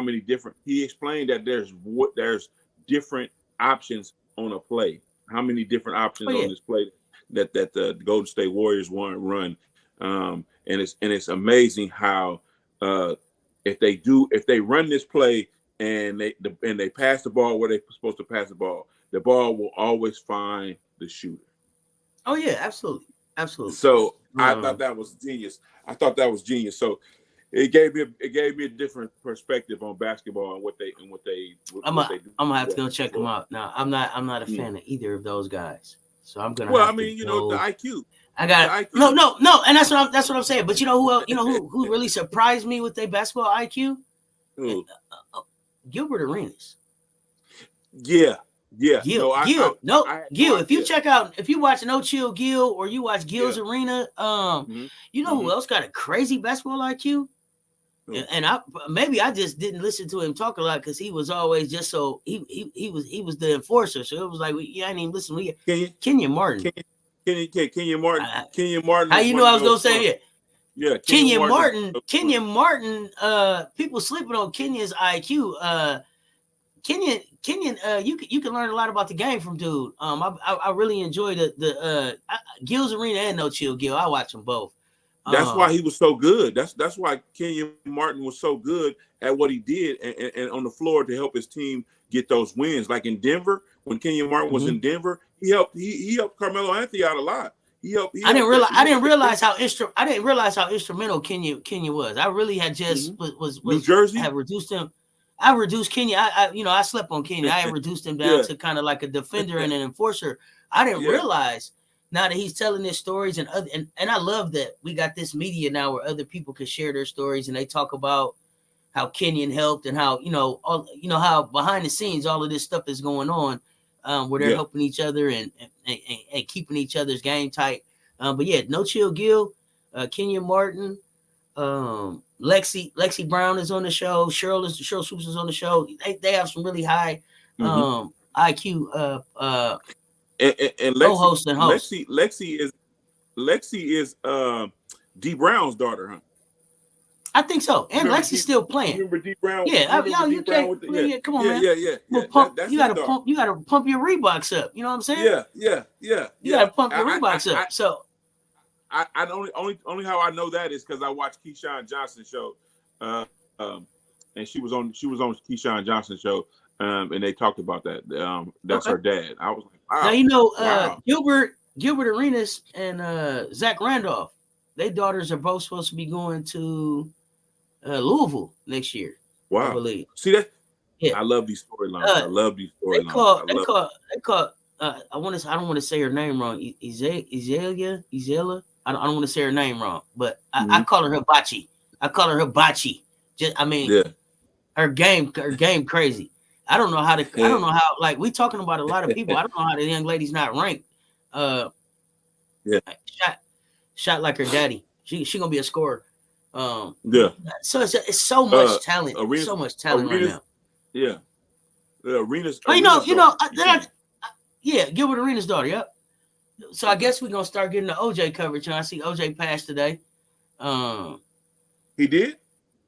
many different. He explained that there's different options on a play. How many different options on this play that the Golden State Warriors want to run, and it's amazing how if they run this play and they pass the ball where they're supposed to pass the ball will always find the shooter. Oh yeah, absolutely. So I thought that was genius. So it gave me a different perspective on basketball and what they do. I'm gonna have to go check them out. Now, I'm not a fan of either of those guys, so I'm gonna. Well, have I mean, to you go. know, the IQ. I got IQ. No, and that's what I'm saying. But you know who else, who really surprised me with their basketball IQ? Who? Gilbert Arenas. Yeah. Gil. If you watch No Chill Gil or you watch Gil's Arena, you know who else got a crazy basketball IQ? And I just didn't listen to him talk a lot because he was always just so he was the enforcer. So it was like I didn't even listen. Kenyon Martin. Kenyon Martin. How you know I was gonna say it? Yeah, Kenyon Martin. People sleeping on Kenyon's IQ. Kenyon, you can learn a lot about the game from dude. I really enjoy the Gil's Arena and No Chill Gil. I watch them both. That's why he was so good. That's why Kenyon Martin was so good at what he did and on the floor to help his team get those wins. Like in Denver, when Kenyon Martin was in Denver, he helped Carmelo Anthony out a lot. I didn't realize how instrumental Kenyon was. I really had just was New Jersey had reduced him. I reduced Kenyon. I slept on Kenyon. I reduced him down to kind of like a defender and an enforcer. I didn't realize now that he's telling his stories and I love that we got this media now where other people can share their stories and they talk about how Kenyon helped and how how behind the scenes all of this stuff is going on, where they're helping each other and keeping each other's game tight. But yeah, No Chill Gil, Kenyon Martin, Lexi Brown is on the show. Cheryl Swoops is on the show. They have some really high IQ and co-host and host. Lexi is D Brown's daughter, huh? I think so. And Lexi's still playing. Remember D Brown? You can't. Come on, man. Yeah. You gotta pump your Reeboks up. You know what I'm saying? Yeah. You gotta pump your Reeboks up. So I only how I know that is because I watched Keyshawn Johnson's show, and she was on Keyshawn Johnson's show, and they talked about that. That's her dad. I was like, wow. Now Gilbert Arenas and Zach Randolph, their daughters are both supposed to be going to Louisville next year. Wow. I believe. See that? Yeah. I love these storylines. I love these storylines. They call. I don't want to say her name wrong. Izela. I don't want to say her name wrong, but I call her Hibachi. Her game crazy. I don't know how like we talking about a lot of people. I don't know how the young lady's not ranked. Shot like her daddy. She gonna be a scorer. So it's so much talent. So much talent right now. Yeah. The Arenas. Gilbert Arenas' daughter. Yep. So I guess we're gonna start getting the OJ coverage. And I see OJ passed today. He did?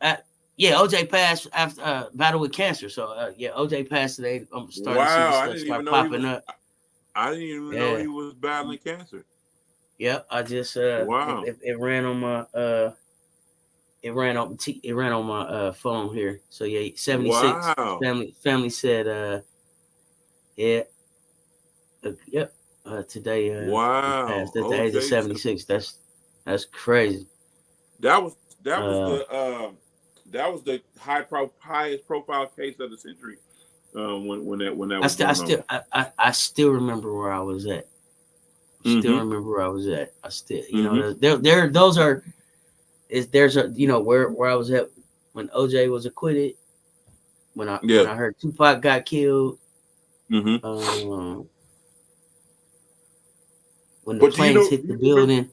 OJ passed after battle with cancer. So OJ passed today. I'm starting to see this stuff start popping up. I didn't even know he was battling cancer. Yep, I just it ran on my it ran on my phone here. So 76. Wow. Family said today passed at the age of 76. That's crazy. That was the highest profile case of the century. When that was I still remember where I was at. Remember where I was at. I still, where I was at when OJ was acquitted, when I heard Tupac got killed, when the planes hit the building.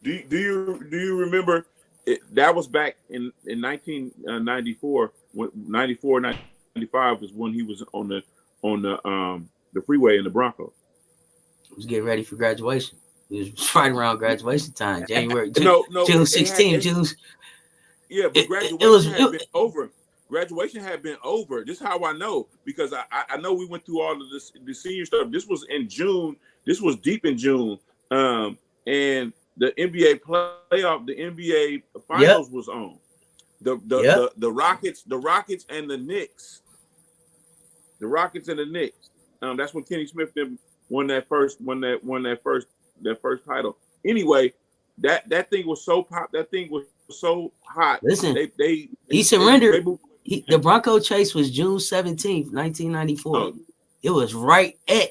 Do you remember? That was back in 1994. 94, 95 was when he was on the freeway in the Bronco. Was getting ready for graduation. It was right around graduation time, January. June 16, June. Yeah, but graduation had been over. Graduation had been over. This is how I know, because I know we went through all of the senior stuff. This was in June. This was deep in June. And the NBA playoff, the NBA finals was on. The Rockets and the Knicks. The Rockets and the Knicks. That's when Kenny Smith won that first title. Anyway, that thing was so pop. That thing was so hot. Listen, They he surrendered. They The Bronco chase was June 17th, 1994. oh, It was right at.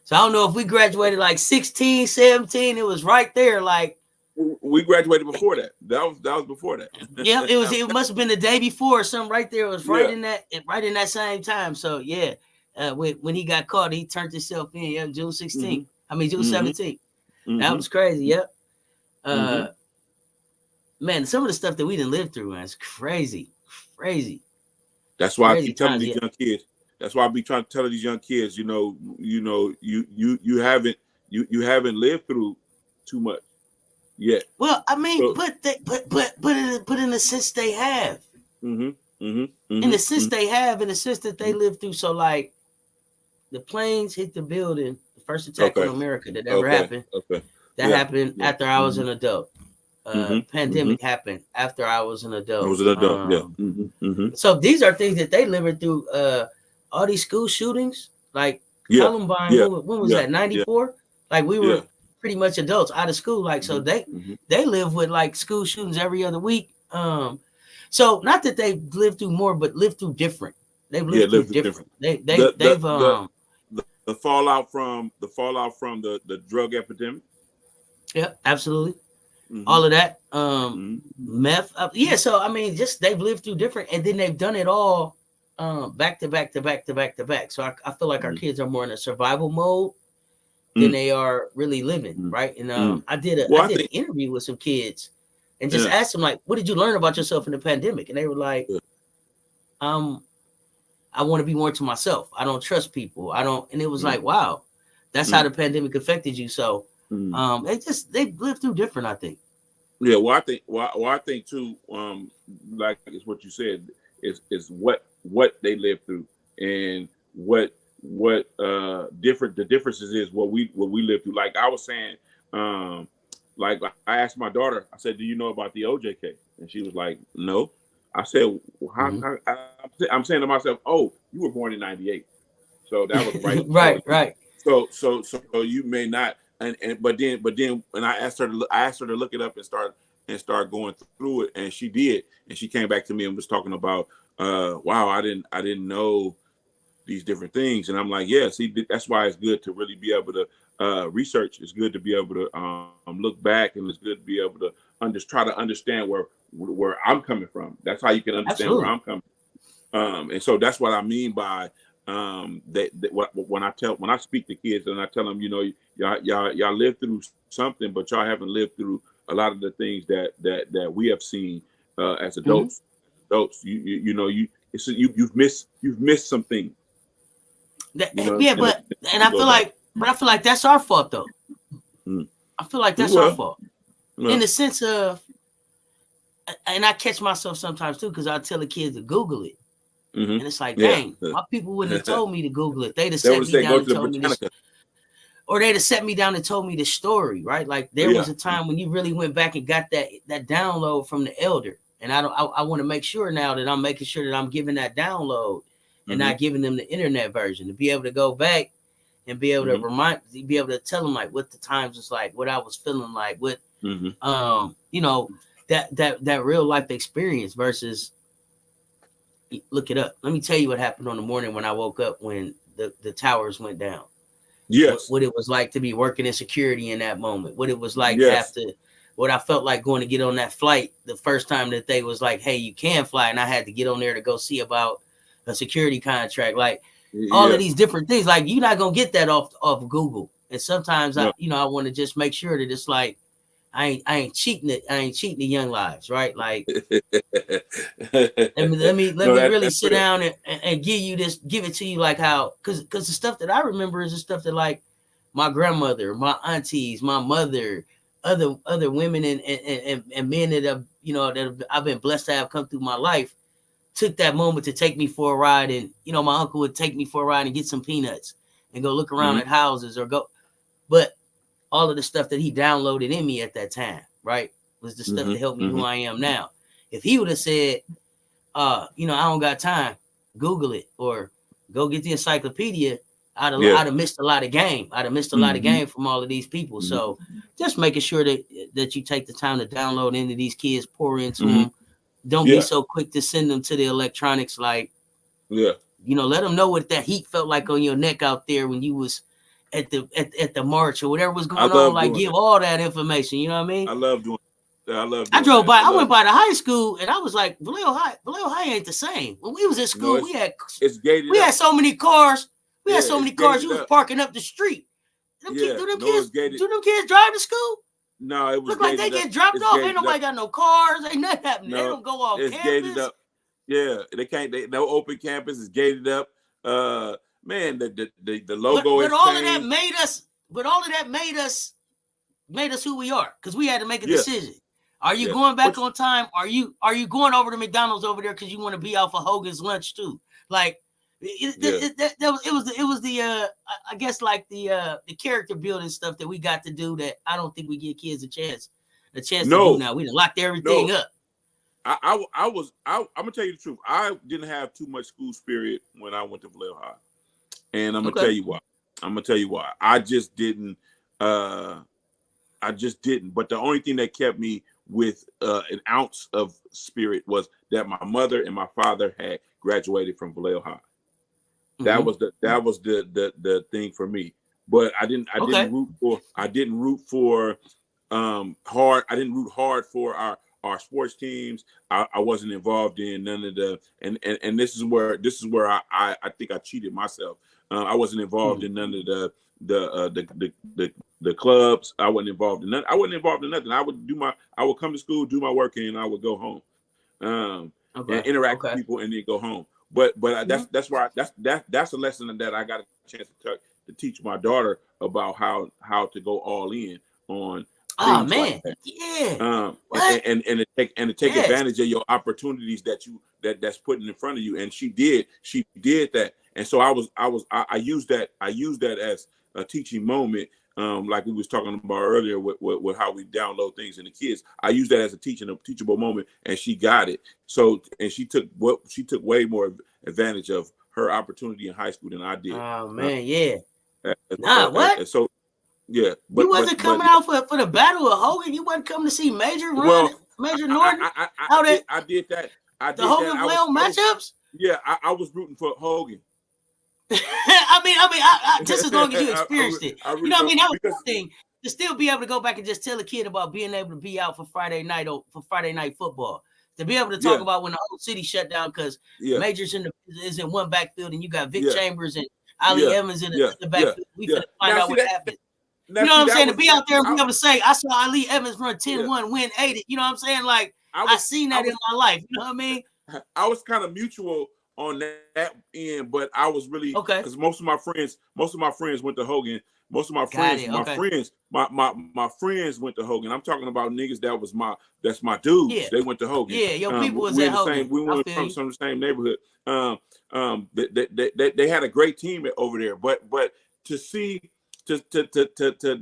So I don't know if we graduated like 16, 17. It was right there. Like we graduated before that. That was before that. yeah, it was. It must have been the day before or something. Right there. It was right Yeah. in that same time. So yeah, when he got caught, he turned himself in. Yeah, June 16th. I mean June 17th. That was crazy. Yep. Man, some of the stuff that we didn't live through, man, it's crazy. That's why Crazy I keep telling times, these young kids. That's why I be trying to tell these young kids, you haven't lived through too much yet. Well, I mean, but in the sense they have. In the sense they have, in the sense that they lived through. So like the planes hit the building, the first attack on America that ever happened. That happened after I was an adult. Pandemic happened after I was an adult. I was an adult, So these are things that they lived through. All these school shootings, like Columbine, when was that? 94? Like we were pretty much adults out of school. Like so they live with like school shootings every other week. So not that they've lived through more, but lived through different. They've lived through different. The fallout from the drug epidemic. Yeah, absolutely. All of that, meth. So I mean, just they've lived through different, and then they've done it all back to back. So I feel like our kids are more in a survival mode than they are really living, right? And I did an interview with some kids and just asked them like, "What did you learn about yourself in the pandemic?" And they were like, "I want to be more to myself. I don't trust people. I don't." And it was like, "Wow, that's how the pandemic affected you." So. They lived through different, I think. Yeah, well, I think too. Like it's what you said is what they lived through, and what different the differences is what we lived through. Like I was saying, like I asked my daughter, I said, "Do you know about the OJ case?" And she was like, "No." I said, I'm saying to myself, "Oh, you were born in '98, so that was right." right. So you may not. But then when I asked her to look it up and start going through it, and she did, and she came back to me and was talking about, wow, I didn't know these different things, and I'm like, yeah, see, that's why it's good to really be able to research. It's good to be able to look back, and it's good to be able to try to understand where I'm coming from. That's how you can understand where I'm coming. And so that's what I mean by. When I speak to kids and I tell them, y'all lived through something, but y'all haven't lived through a lot of the things that we have seen as adults. You've missed some things. I feel like that's our fault though. I feel like that's our fault in the sense of, and I catch myself sometimes too because I tell the kids to Google it. And it's like, dang, my people wouldn't have told me to Google it. They'd have set me down and told me this, or they'd have set me down and told me the story, right? Like there was a time when you really went back and got that download from the elder. And I want to make sure now that I'm making sure that I'm giving that download and not giving them the internet version to be able to go back and be able to be able to tell them like what the times was like, what I was feeling like, what that real life experience versus. Look it up. Let me tell you what happened on the morning when I woke up when the towers went down. Yes. What it was like to be working in security in that moment. What it was like to have to, what I felt like going to get on that flight the first time that they was like, hey, you can fly. And I had to get on there to go see about a security contract. Like all of these different things. Like you're not going to get that off Google. And sometimes I want to just make sure that it's like, I ain't cheating it. I ain't cheating the young lives, right? Like, let me really sit down and give it to you like how, because the stuff that I remember is the stuff that like my grandmother, my aunties, my mother, other women and men that have that I've been blessed to have come through my life took that moment to take me for a ride, and my uncle would take me for a ride and get some peanuts and go look around at houses or go, but. All of the stuff that he downloaded in me at that time, right, was the stuff that helped me who I am now. If he would have said, I don't got time, Google it or go get the encyclopedia, I'd Yeah. have missed a lot of game. I'd have missed a lot of game from all of these people. So just making sure that you take the time to download into these kids, pour into them. Don't be so quick to send them to the electronics. Like, let them know what that heat felt like on your neck out there when you was at the march or whatever was going on. Like, give all that information. You know what I mean? I love doing. I drove by. I went by the high school, and I was like, Vallejo High ain't the same. When we was at school, we had so many cars. We had so many cars. You was parking up the street. Do them kids drive to school? No, it was look like they get dropped off. Ain't nobody got no cars. Ain't nothing happening. They don't go off campus. Gated up. Yeah, they can't. No open campus. It's gated up. Man, the logo is. But all of that made us. But all of that made us who we are, because we had to make a decision. Are you going back on time? Are you going over to McDonald's over there because you want to be out for Hogan's lunch too? Like it was the I guess like the character building stuff that we got to do that I don't think we give kids a chance to do now. We done locked everything up. I'm gonna tell you the truth. I didn't have too much school spirit when I went to Vallejo High, and I'm gonna tell you why. I just didn't. But the only thing that kept me with an ounce of spirit was that my mother and my father had graduated from Vallejo High. That was the thing for me. But I didn't root for hard. I didn't root hard for our sports teams. I wasn't involved in none of the and this is where I think I cheated myself. I wasn't involved in none of the clubs. I wasn't involved in nothing. I would come to school, do my work, and I would go home, and interact with people, and then go home. But that's a lesson that I got a chance to teach my daughter about how to go all in on. Oh man, like yeah, and to take advantage of your opportunities that's putting in front of you, and she did that, and so I used that as a teaching moment, like we was talking about earlier with how we download things in the kids. I used that as a teachable moment, and she got it. So, and she took way more advantage of her opportunity in high school than I did. Oh man, yeah. What? So. Yeah, but you wasn't coming out for the Battle of Hogan. You wasn't coming to see Major Norton. I did that. The Hogan Vallejo matchups. Yeah, I was rooting for Hogan. I mean, just as long as you experienced it. You know what I mean? That was the thing. To still be able to go back and just tell a kid about being able to be out for Friday night football. To be able to talk about when the whole city shut down because Major's is in one backfield and you got Vic Chambers and Ali Evans in the backfield. We finna find out what happened. You know what I'm saying? To be out there and be able to say, I saw Ali Evans run 10-1, win 80. You know what I'm saying? Like, I seen that in my life. You know what I mean? I was kind of mutual on that end, but I was really because most of my friends went to Hogan. Most of my friends, my friends went to Hogan. I'm talking about niggas that's my dudes. Yeah. They went to Hogan. Yeah, your people was at Hogan. We were from the same neighborhood. They had a great team over there, but to see. To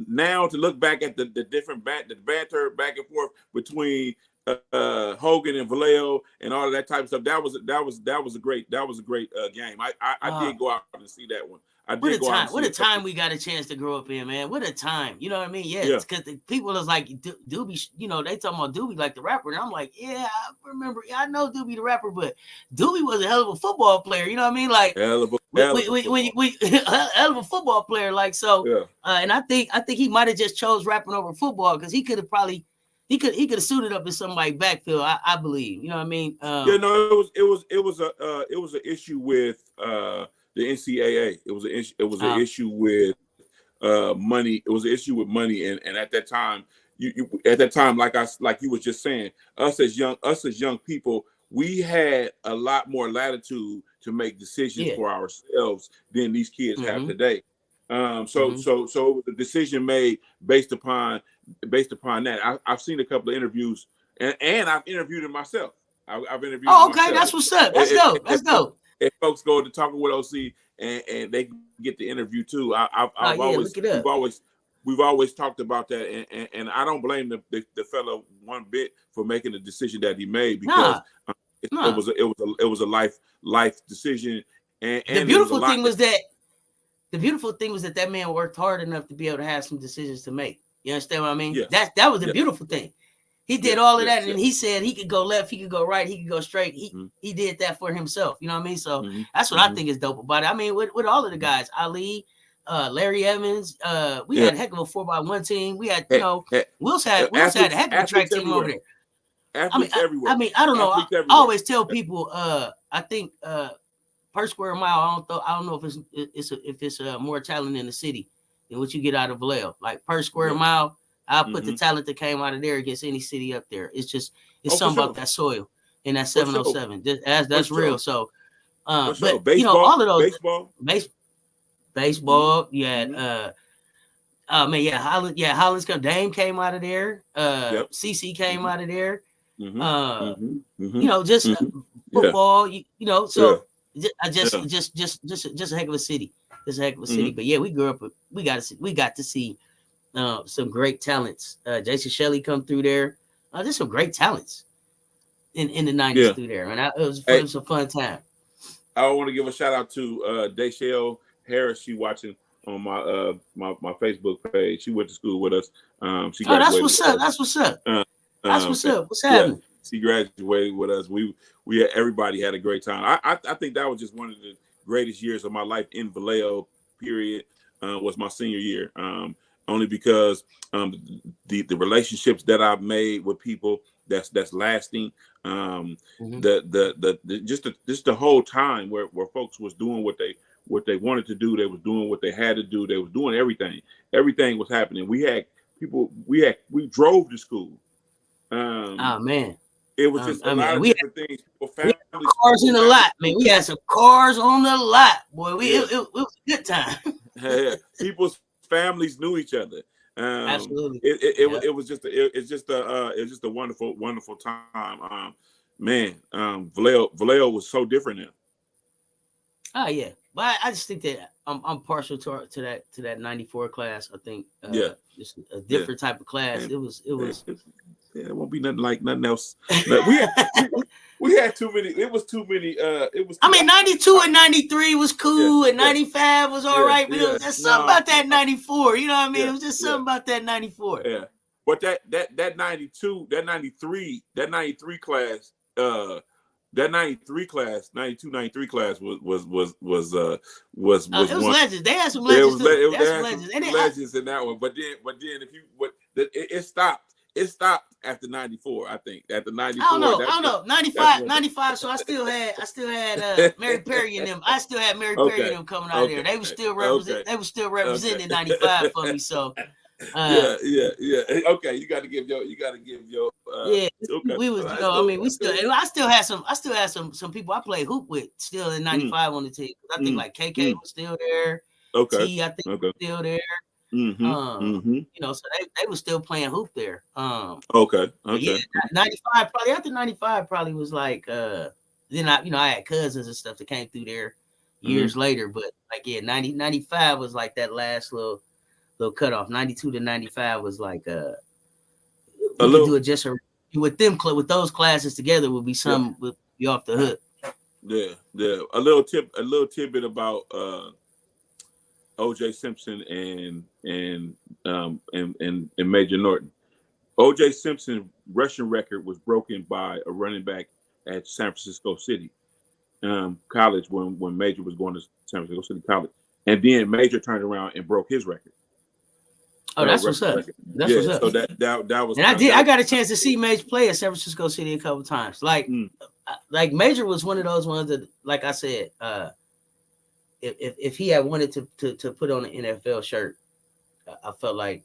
now to look back at the different banter back and forth between Hogan and Vallejo and all of that type of stuff, that was a great game. I did go out and see that one. What a time we got a chance to grow up in, man. What a time. You know what I mean? Yeah. Because the people was like Doobie, they talking about Doobie like the rapper. And I'm like, yeah, I know Doobie the rapper, but Doobie was a hell of a football player. You know what I mean? Like hell of a football player. Like so, and I think he might have just chose rapping over football because he could have probably he could have suited up in somebody's backfield. I believe. You know what I mean? It was an issue with the NCAA. It was an issue with money. It was an issue with money, and at that time, like you was just saying, us as young people, we had a lot more latitude to make decisions for ourselves than these kids have today. So it was a decision made based upon that. I've seen a couple of interviews, and I've interviewed it myself. I've interviewed. Oh, okay, myself. That's what's up. That's dope. If folks go to TalkingWithOC and they get the interview too, we've always talked about that, and I don't blame the fellow one bit for making the decision that he made because it was a life decision. And the beautiful thing was that the beautiful thing was that man worked hard enough to be able to have some decisions to make. You understand what I mean? Yeah. That was the beautiful thing. He did all of that, and he said he could go left, he could go right, he could go straight. He did that for himself. You know what I mean? So that's what I think is dope about it. I mean, with all of the guys, Ali, Larry Evans, we had a heck of a 4x1 team. We had, Will's had a heck of a track team over there. Athletes everywhere. I mean, I don't know. I always tell people, I think per square mile, I don't know if it's more talent in the city than what you get out of Vallejo. Like per square mile, I'll put the talent that came out of there against any city up there. It's something about that soil and that 707. That's real. So, but baseball, all of those baseball. You had Hollins Dame came out of there. CC came out of there. Just football. So just a heck of a city. Just a heck of a city. But yeah, we grew up. We got to see some great talents. Jason Shelley come through there. There's some great talents in the 90s through there, and it was a fun time. I want to give a shout out to Deshelle Harris. She watching on my Facebook page. She went to school with us. That's what's up. That's what's up. What's happening? She graduated with us. Everybody had a great time. I think that was just one of the greatest years of my life in Vallejo. Period. Was my senior year. Only because the relationships that I've made with people that's lasting. Just the whole time where folks was doing what they wanted to do. They was doing what they had to do. They was doing everything. Everything was happening. We had people. We drove to school. Oh man. It was just a lot of different things. We had cars in the lot, man. We had some cars on the lot, boy. It was a good time. People's families knew each other. Absolutely. It was just a wonderful time. Vallejo was so different now. Oh yeah, but I just think that I'm partial to that 94 class. I think just a different type of class. It was. It won't be nothing else. We had too many. It was too many. 92 and 93 was cool, and 95 was all right. But it was just something about that 94. You know what I mean? It was just something about that 94. Yeah. But that 92, that 93 class, that 93 class, 92, 93 class was it was legends. They had some legends. They had some legends in that one. But then it stopped. It stopped after 94, I think. After 94. I don't know. 95. So I still had Mary Perry and them. I still had Mary Perry and them coming out there. They were still representing 95 for me. So yeah. Okay, you got to give your Okay. We was I still had some people I played hoop with still in 95 on the team. I think like KK was still there. Okay. T, I think was still there. So they were still playing hoop there. Okay. Yeah, 95 probably after 95 probably was like then I had cousins and stuff that came through there years later, but 95 was like that last little cutoff. 92 to 95 was like do it just with those classes together would be something would be off the hook. Yeah. A little tidbit about O.J. Simpson and Major Norton. O.J. Simpson's rushing record was broken by a running back at San Francisco City College when Major was going to San Francisco City College, and then Major turned around and broke his record. Oh, that's what's up. That's what's up. So that was. And I got a chance to see Major play at San Francisco City a couple times. Like Major was one of those ones that, like I said, if he had wanted to put on an NFL shirt, I felt like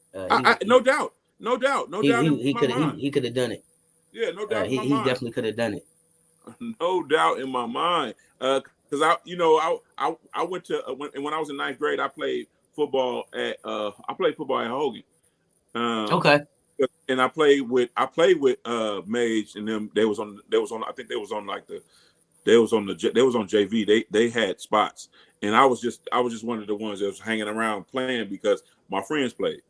no doubt. He could have done it. Yeah, no doubt. He definitely could have done it. No doubt in my mind. Because I went to when I was in ninth grade, I played football at Hogan. Okay. And I played with Mage and them. They was on JV. They had spots, and I was just one of the ones that was hanging around playing because my friends played.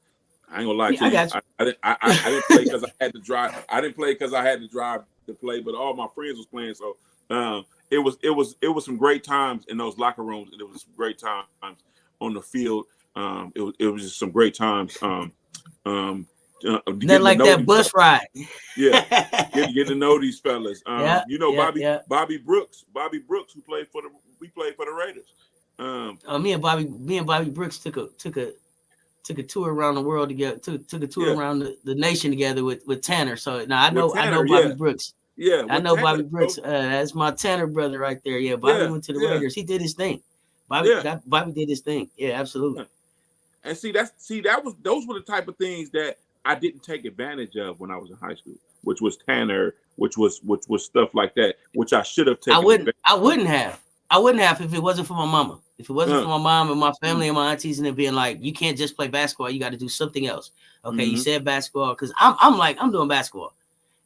I ain't gonna lie to you. I didn't play because I had to drive. I didn't play because I had to drive to play, but all my friends was playing. So it was some great times in those locker rooms, and it was some great times on the field. It was just some great times. Nothing like that bus ride. Yeah, get to know these fellas. You know, Bobby Brooks, who played for the Raiders. Me and Bobby Brooks took a tour around the world together. Took a tour around the nation together with Tanner. So now I know Bobby Brooks. Yeah, I know Tanner, Bobby Brooks. That's my Tanner brother right there. Yeah, Bobby went to the Raiders. He did his thing. Bobby did his thing. Yeah, absolutely. And those were the type of things that I didn't take advantage of when I was in high school, which was Tanner, which was stuff like that, which I should have taken. I wouldn't have if it wasn't for my mama. If it wasn't for my mom and my family and my aunties and them being like, you can't just play basketball, you got to do something else. Okay, you said basketball because I'm doing basketball.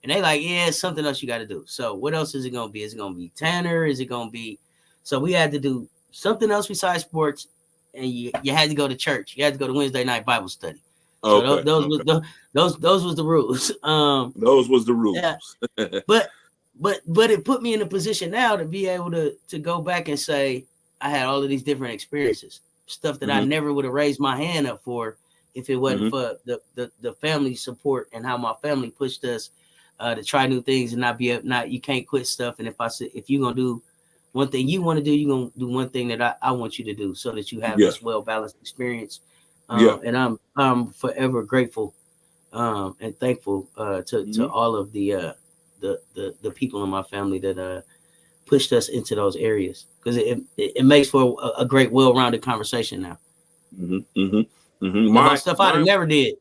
And they like, yeah, it's something else you got to do. So what else is it going to be? Is it going to be Tanner? Is it going to be? So we had to do something else besides sports. And you had to go to church. You had to go to Wednesday night Bible study. So those was the rules. Those was the rules. Yeah. but it put me in a position now to be able to go back and say, I had all of these different experiences, stuff that I never would have raised my hand up for if it wasn't for the family support and how my family pushed us to try new things and you can't quit stuff. And if you're gonna do one thing you want to do, you're gonna do one thing that I want you to do so that you have this well balanced experience. And I'm forever grateful and thankful to all of the people in my family that pushed us into those areas because it makes for a great well-rounded conversation now. Stuff I never did.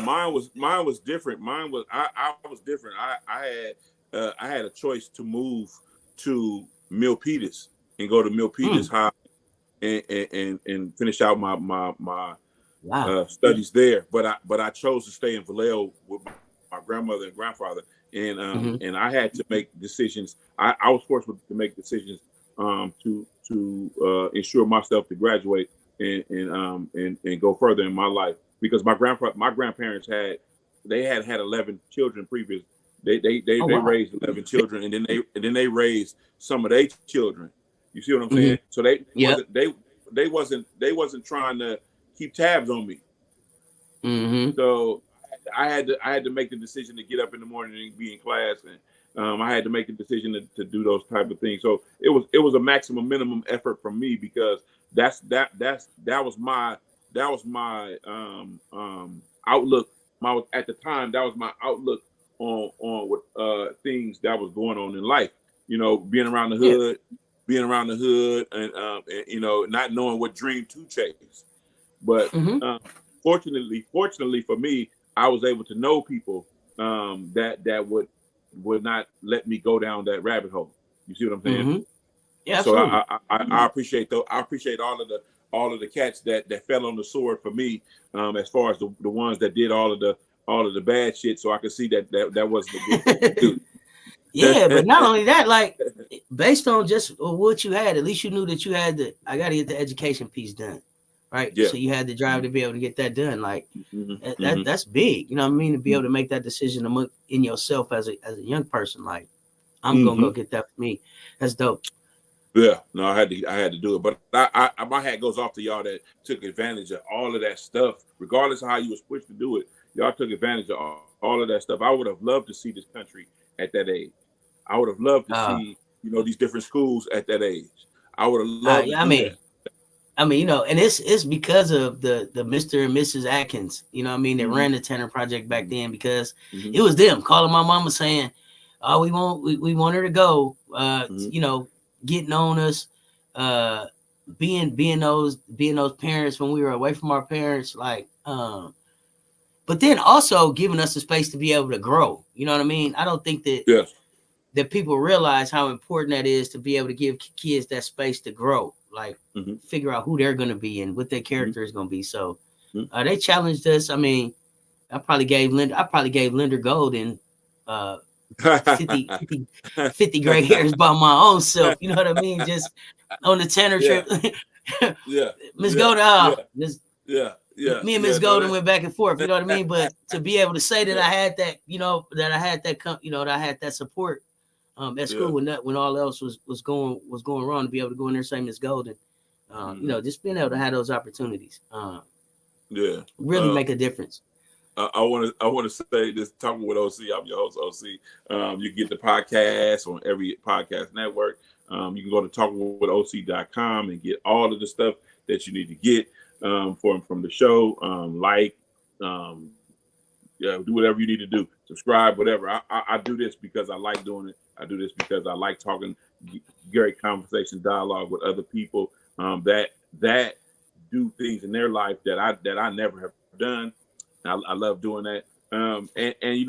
mine was different. I was different. I had a choice to move to Milpitas and go to Milpitas High and finish out my studies there. But I chose to stay in Vallejo with my grandmother and grandfather, and I had to make decisions. I was forced to make decisions to ensure myself to graduate and go further in my life because my grandparents had 11 children previous. They raised 11 children and then they raised some of their children. You see what I'm saying? So they wasn't trying to keep tabs on me. So I had to make the decision to get up in the morning and be in class, and I had to make the decision to do those type of things. So it was a maximum minimum effort from me because that was my outlook. At the time that was my outlook on what things that was going on in life. You know, being around the hood, and you know, not knowing what dream to chase. But fortunately for me, I was able to know people that would not let me go down that rabbit hole. You see what I'm saying? Yeah. So I appreciate all of the cats that fell on the sword for me, as far as the ones that did all of the bad shit. So I could see that wasn't a good thing to do. Yeah, but not only that, like based on just what you had, at least you knew that you had I got to get the education piece done, right? Yeah. So you had the drive to be able to get that done. Like that's big, you know what I mean? To be able to make that decision in yourself as a young person, like I'm gonna go get that for me. That's dope. Yeah, no, I had to do it, but I my hat goes off to y'all that took advantage of all of that stuff, regardless of how you was pushed to do it. Y'all took advantage of all of that stuff. I would have loved to see this country at that age. I would have loved to see, you know, these different schools at that age. I would have loved. I mean, you know, and it's because of the Mr. and Mrs. Atkins, you know what I mean, that ran the Tanner Project back then, because it was them calling my mama saying, "Oh, we want her to go," you know, getting on us, being those parents when we were away from our parents, like, but then also giving us the space to be able to grow. You know what I mean? I don't think that that people realize how important that is to be able to give kids that space to grow, like figure out who they're going to be and what their character is going to be. So they challenged us. I mean, I probably gave Linda Golden 50 gray hairs by my own self. You know what I mean? Just on the Tanner trip. Miss Golden. Me and Miss Golden went back and forth. You know what I mean? But to be able to say that I had that, you know, that I had that support at school when all else was going wrong, to be able to go in there and say Miss Golden, just being able to have those opportunities, really make a difference. I want to say this. Talking with OC, I'm your host, OC. You get the podcast on every podcast network. You can go to TalkingWithOC.com and get all of the stuff that you need to get from the show. Do whatever you need to do. Subscribe, whatever. I do this because I like doing it. I do this because I like talking, great conversation, dialogue with other people that do things in their life that I never have done. I love doing that. And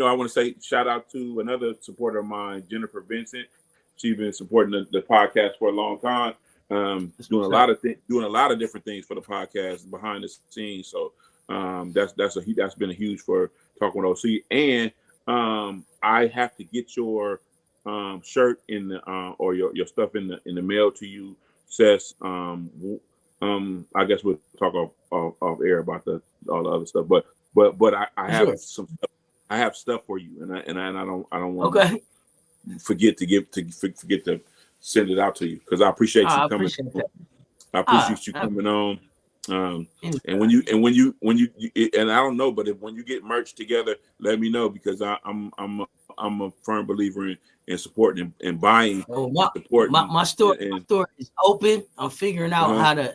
I want to say shout out to another supporter of mine, Jennifer Vincent. She's been supporting the podcast for a long time. Doing a lot of different things for the podcast behind the scenes. So that's been a huge for Talking with OC. And I have to get your shirt in the or your stuff in the mail to you. Sess. I guess we'll talk off air about all the other stuff, but I have some stuff. I have stuff for you, and I don't want to forget to send it out to you because I appreciate you coming. I appreciate you coming on. And when you and I don't know, but when you get merch together, let me know because I'm a firm believer in supporting and buying. My store is open. I'm figuring out how to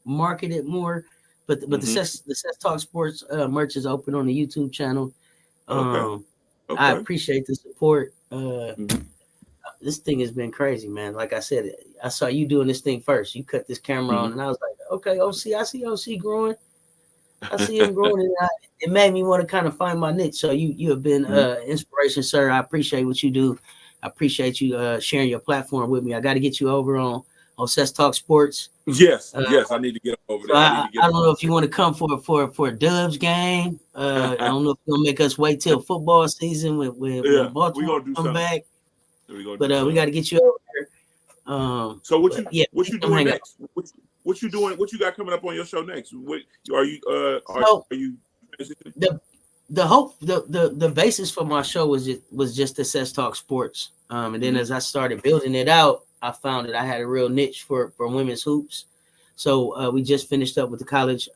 market it more. But the Sess Talk Sports merch is open on the YouTube channel. Okay. I appreciate the support. This thing has been crazy, man. Like I said, I saw you doing this thing first. You cut this camera on, and I was like, okay, OC, I see OC growing. I see him growing, and it made me want to kind of find my niche. So you have been inspiration, sir. I appreciate what you do. I appreciate you sharing your platform with me. I got to get you over on Sess Talk Sports. Yes, I need to get over there. I don't know if you want to come for a Dubs game. I don't know if you're gonna make us wait till football season when Baltimore come back. But we got to get you over there. So what you doing next? What you doing? What you got coming up on your show next? What are you? Are you? The basis for my show was just the Sess Talk Sports. And then as I started building it out, I found that I had a real niche for women's hoops. So we just finished up with the college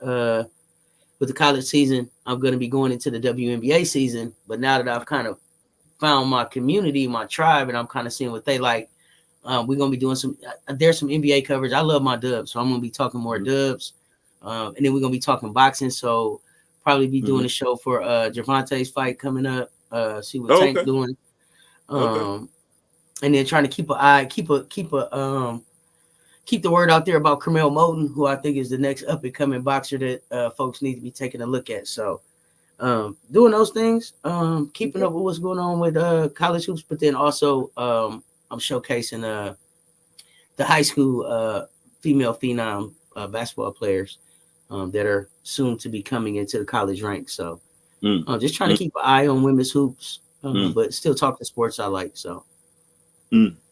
season. I'm going to be going into the WNBA season. But now that I've kind of found my community, my tribe, and I'm kind of seeing what they like, we're going to be doing there's some NBA coverage. I love my Dubs, so I'm going to be talking more Dubs. And then we're going to be talking boxing. So probably be doing a show for Gervonta's fight coming up. See what Tank's doing. And then trying to keep the word out there about Carmel Moulton, who I think is the next up and coming boxer that folks need to be taking a look at. So doing those things, keeping up with what's going on with college hoops, but then also I'm showcasing the high school female phenom basketball players that are soon to be coming into the college ranks. So just trying to keep an eye on women's hoops, but still talk the sports I like. So.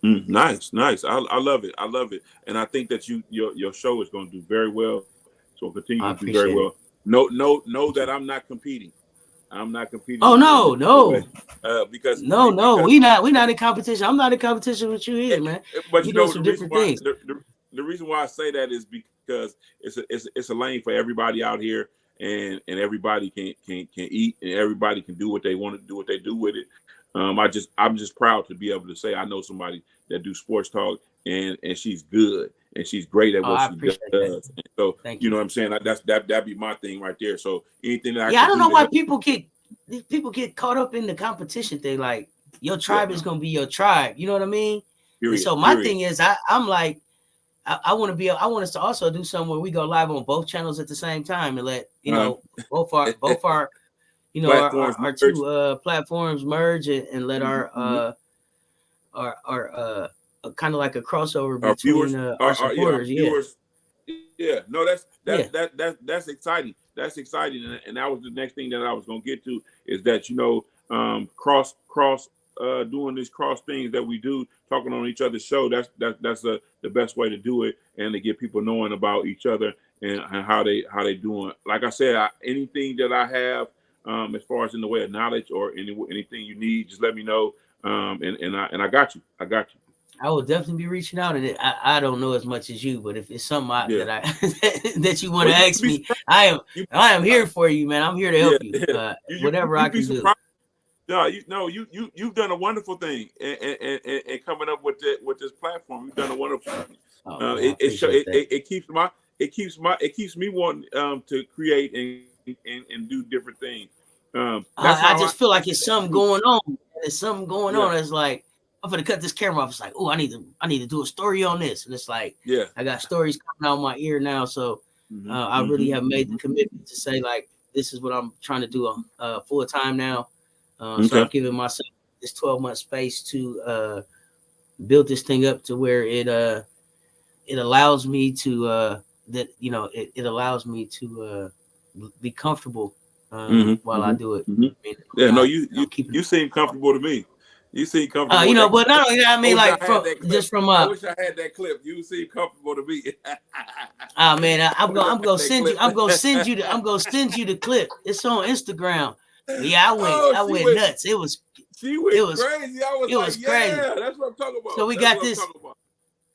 Nice. I love it. And I think that your show is going to do very well. So continue to do very well. Know that I'm not competing. Oh no. Because we not in competition. I'm not in competition with you either, man. But you know some different things. The reason why I say that is because it's a lane for everybody out here, and everybody can eat, and everybody can do what they want to do, what they do with it. I'm just proud to be able to say I know somebody that do sports talk and she's good and she's great at what she does. And so you know what I'm saying? That'd be my thing right there. So anything that I don't know why people get caught up in the competition thing. Like your tribe is gonna be your tribe. You know what I mean? And so my thing is I'm like I want us to also do something where we go live on both channels at the same time and let both our you know, our two platforms merge and let our kind of like a crossover between our supporters. No, that's exciting. That's exciting, and that was the next thing that I was gonna get to is that cross doing these cross things that we do, talking on each other's show. That's the best way to do it, and to get people knowing about each other and how they doing. Like I said, anything that I have. As far as in the way of knowledge or anything you need, just let me know. And I got you. I will definitely be reaching out, and I don't know as much as you, but if it's something that that you want to ask me, I am here for you, man. I'm here to help you. Whatever I can do. No, you've done a wonderful thing, and coming up with this platform, you've done a wonderful thing. It keeps me wanting to create and do different things. I just feel like it's something going on. There's something going on. It's like I'm gonna cut this camera off. It's like, oh, I need to do a story on this, and it's like, I got stories coming out of my ear now. So I really have made the commitment to say, like, this is what I'm trying to do full time now. So I'm giving myself this 12-month space to build this thing up to where it allows me to it allows me to be comfortable while I do it. You seem comfortable to me. You seem comfortable. But not only that, I mean, like I wish I had that clip. You seem comfortable to me. Man, I'm gonna send you the clip. It's on Instagram. Yeah, I went nuts. It was crazy. It was crazy. That's what I'm talking about. So we got this,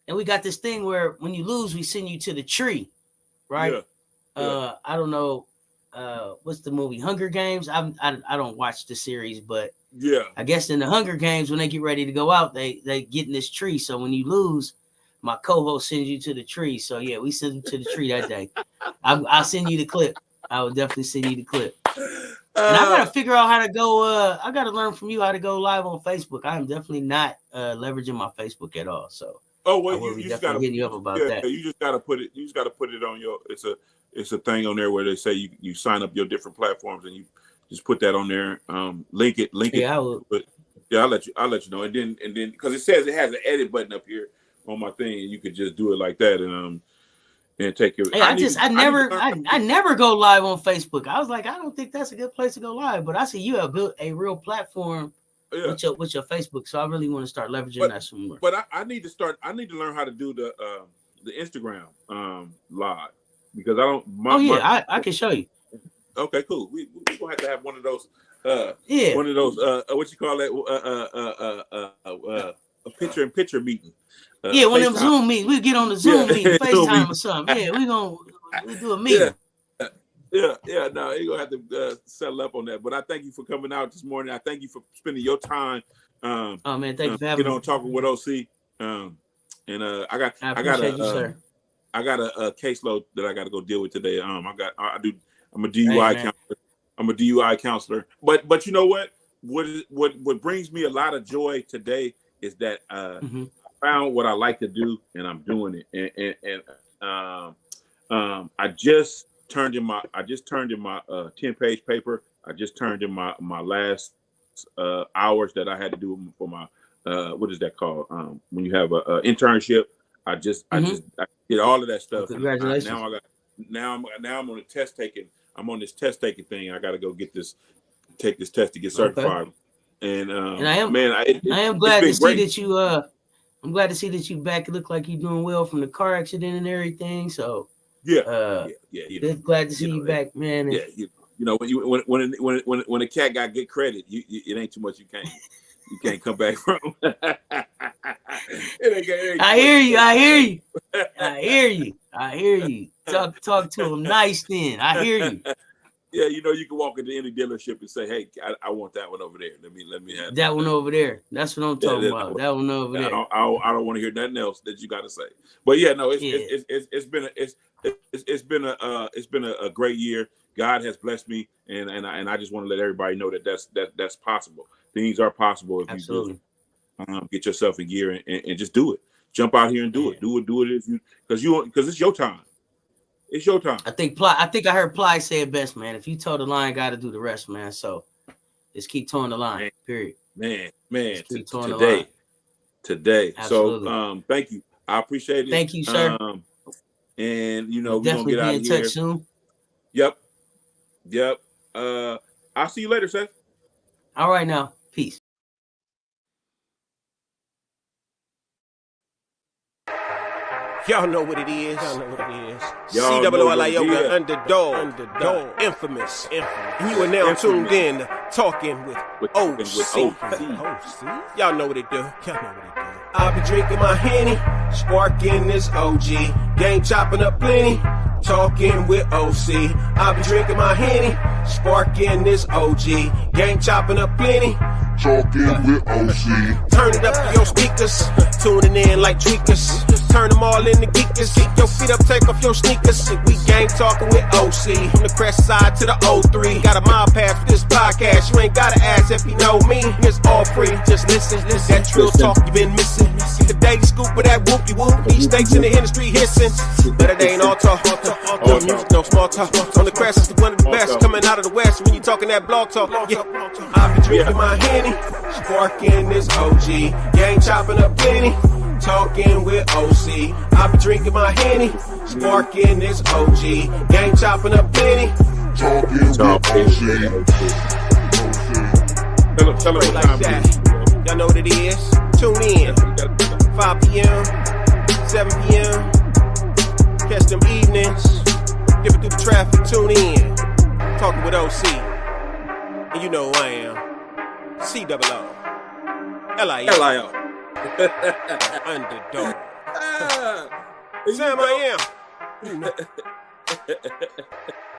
and we got this thing where when you lose, we send you to the tree, right? I don't know, what's the movie Hunger Games? I don't watch the series, but I guess in the Hunger Games when they get ready to go out, they get in this tree. So when you lose, my co-host sends you to the tree. So yeah, we sent him to the tree that day. I'll send you the clip. I will definitely send you the clip. And I gotta figure out how to go. I gotta learn from you how to go live on Facebook. I am definitely not leveraging my Facebook at all. So you just gotta hit you up about that. You just gotta put it on your. It's a thing on there where they say you sign up your different platforms and you just put that on there. Link it. Yeah, I will. But I'll let you know. And then because it says it has an edit button up here on my thing, and you could just do it like that and take your. Hey, I never go live on Facebook. I was like, I don't think that's a good place to go live. But I see you have built a real platform with your Facebook, so I really want to start leveraging that some more. But I need to start. I need to learn how to do the Instagram live because I don't. I can show you. Okay, cool. We're gonna have to have one of those. One of those. What you call that? A picture meeting. One of them Zoom meetings. We get on the Zoom meeting, FaceTime or something. Yeah, we do a meeting. No, you're gonna have to settle up on that. But I thank you for coming out this morning. I thank you for spending your time. Man, thank you for having me. Talking with OC. I got a caseload that I got to go deal with today. I'm a DUI counselor. I'm a DUI counselor. But you know what? What brings me a lot of joy today is that I found what I like to do and I'm doing it. And I just turned in my 10-page paper. I just turned in my last hours that I had to do for my what is that called? When you have a internship. I did all of that stuff. Congratulations. Now I'm on a test taking. I'm on this test taking thing. I got to go take this test to get certified. Okay. And I am glad to see that you. I'm glad to see that you back. It look like you're doing well from the car accident and everything. So glad to see you back, man. When a cat got good credit, it ain't too much you can't come back from. I hear you. Talk to him nice then. I hear you. Yeah, you can walk into any dealership and say, "Hey, I want that one over there. Let me have that one over there." That's what I'm talking about. That one over there. I don't want to hear nothing else that you got to say. But it's been a great year. God has blessed me, and I just want to let everybody know that that's possible. Things are possible if you just get yourself in gear and just do it. Jump out here and do it. Do it because it's your time. It's your time. I think I heard Ply say it best, man. If you toe the line, got to do the rest, man. So just keep towing the line. Period. Man. Today. Absolutely. So thank you. I appreciate it. Thank you, sir. And we're gonna get out of here. Touch soon. Yep. I'll see you later, Seth. All right now. Peace. Y'all know what it is. CWLIO, underdog, infamous. And you are now tuned in to Talking with OC. Y'all know what it do. I be drinking my Henny, sparking this OG. Game chopping up plenty, talking with OC. I be drinking my Henny, sparking this OG. Game chopping up plenty, talking with OC. turn it up to your speakers, tuning in like tweakers. Turn them all into geekers. Kick your feet up, take off your sneakers. We game talking with OC. From the crest side to the O3. Got a mile pass for this podcast. You ain't gotta ask if you know me. It's all free. Just listen. That trill talk you been missing. The daily scoop with that whoopie whoop. These stakes in the industry hissing. But it ain't all talk. No music, no small talk. On the crest is one of the best. Coming out of the west when you talking that blog talk. Yeah. I be drinking my Henny, sparking this OG. Game chopping up plenty, talking with OC. I be drinking my Henny, sparking this OG. Game chopping up plenty, talking with OC. Tell them like that. Y'all know what it is. Tune in. 5 p.m., 7 p.m. Catch them evenings. Give it through the traffic. Tune in. Talking with OC. And you know who I am. C-double-O. L-I-O. Underdog. Sam, I am.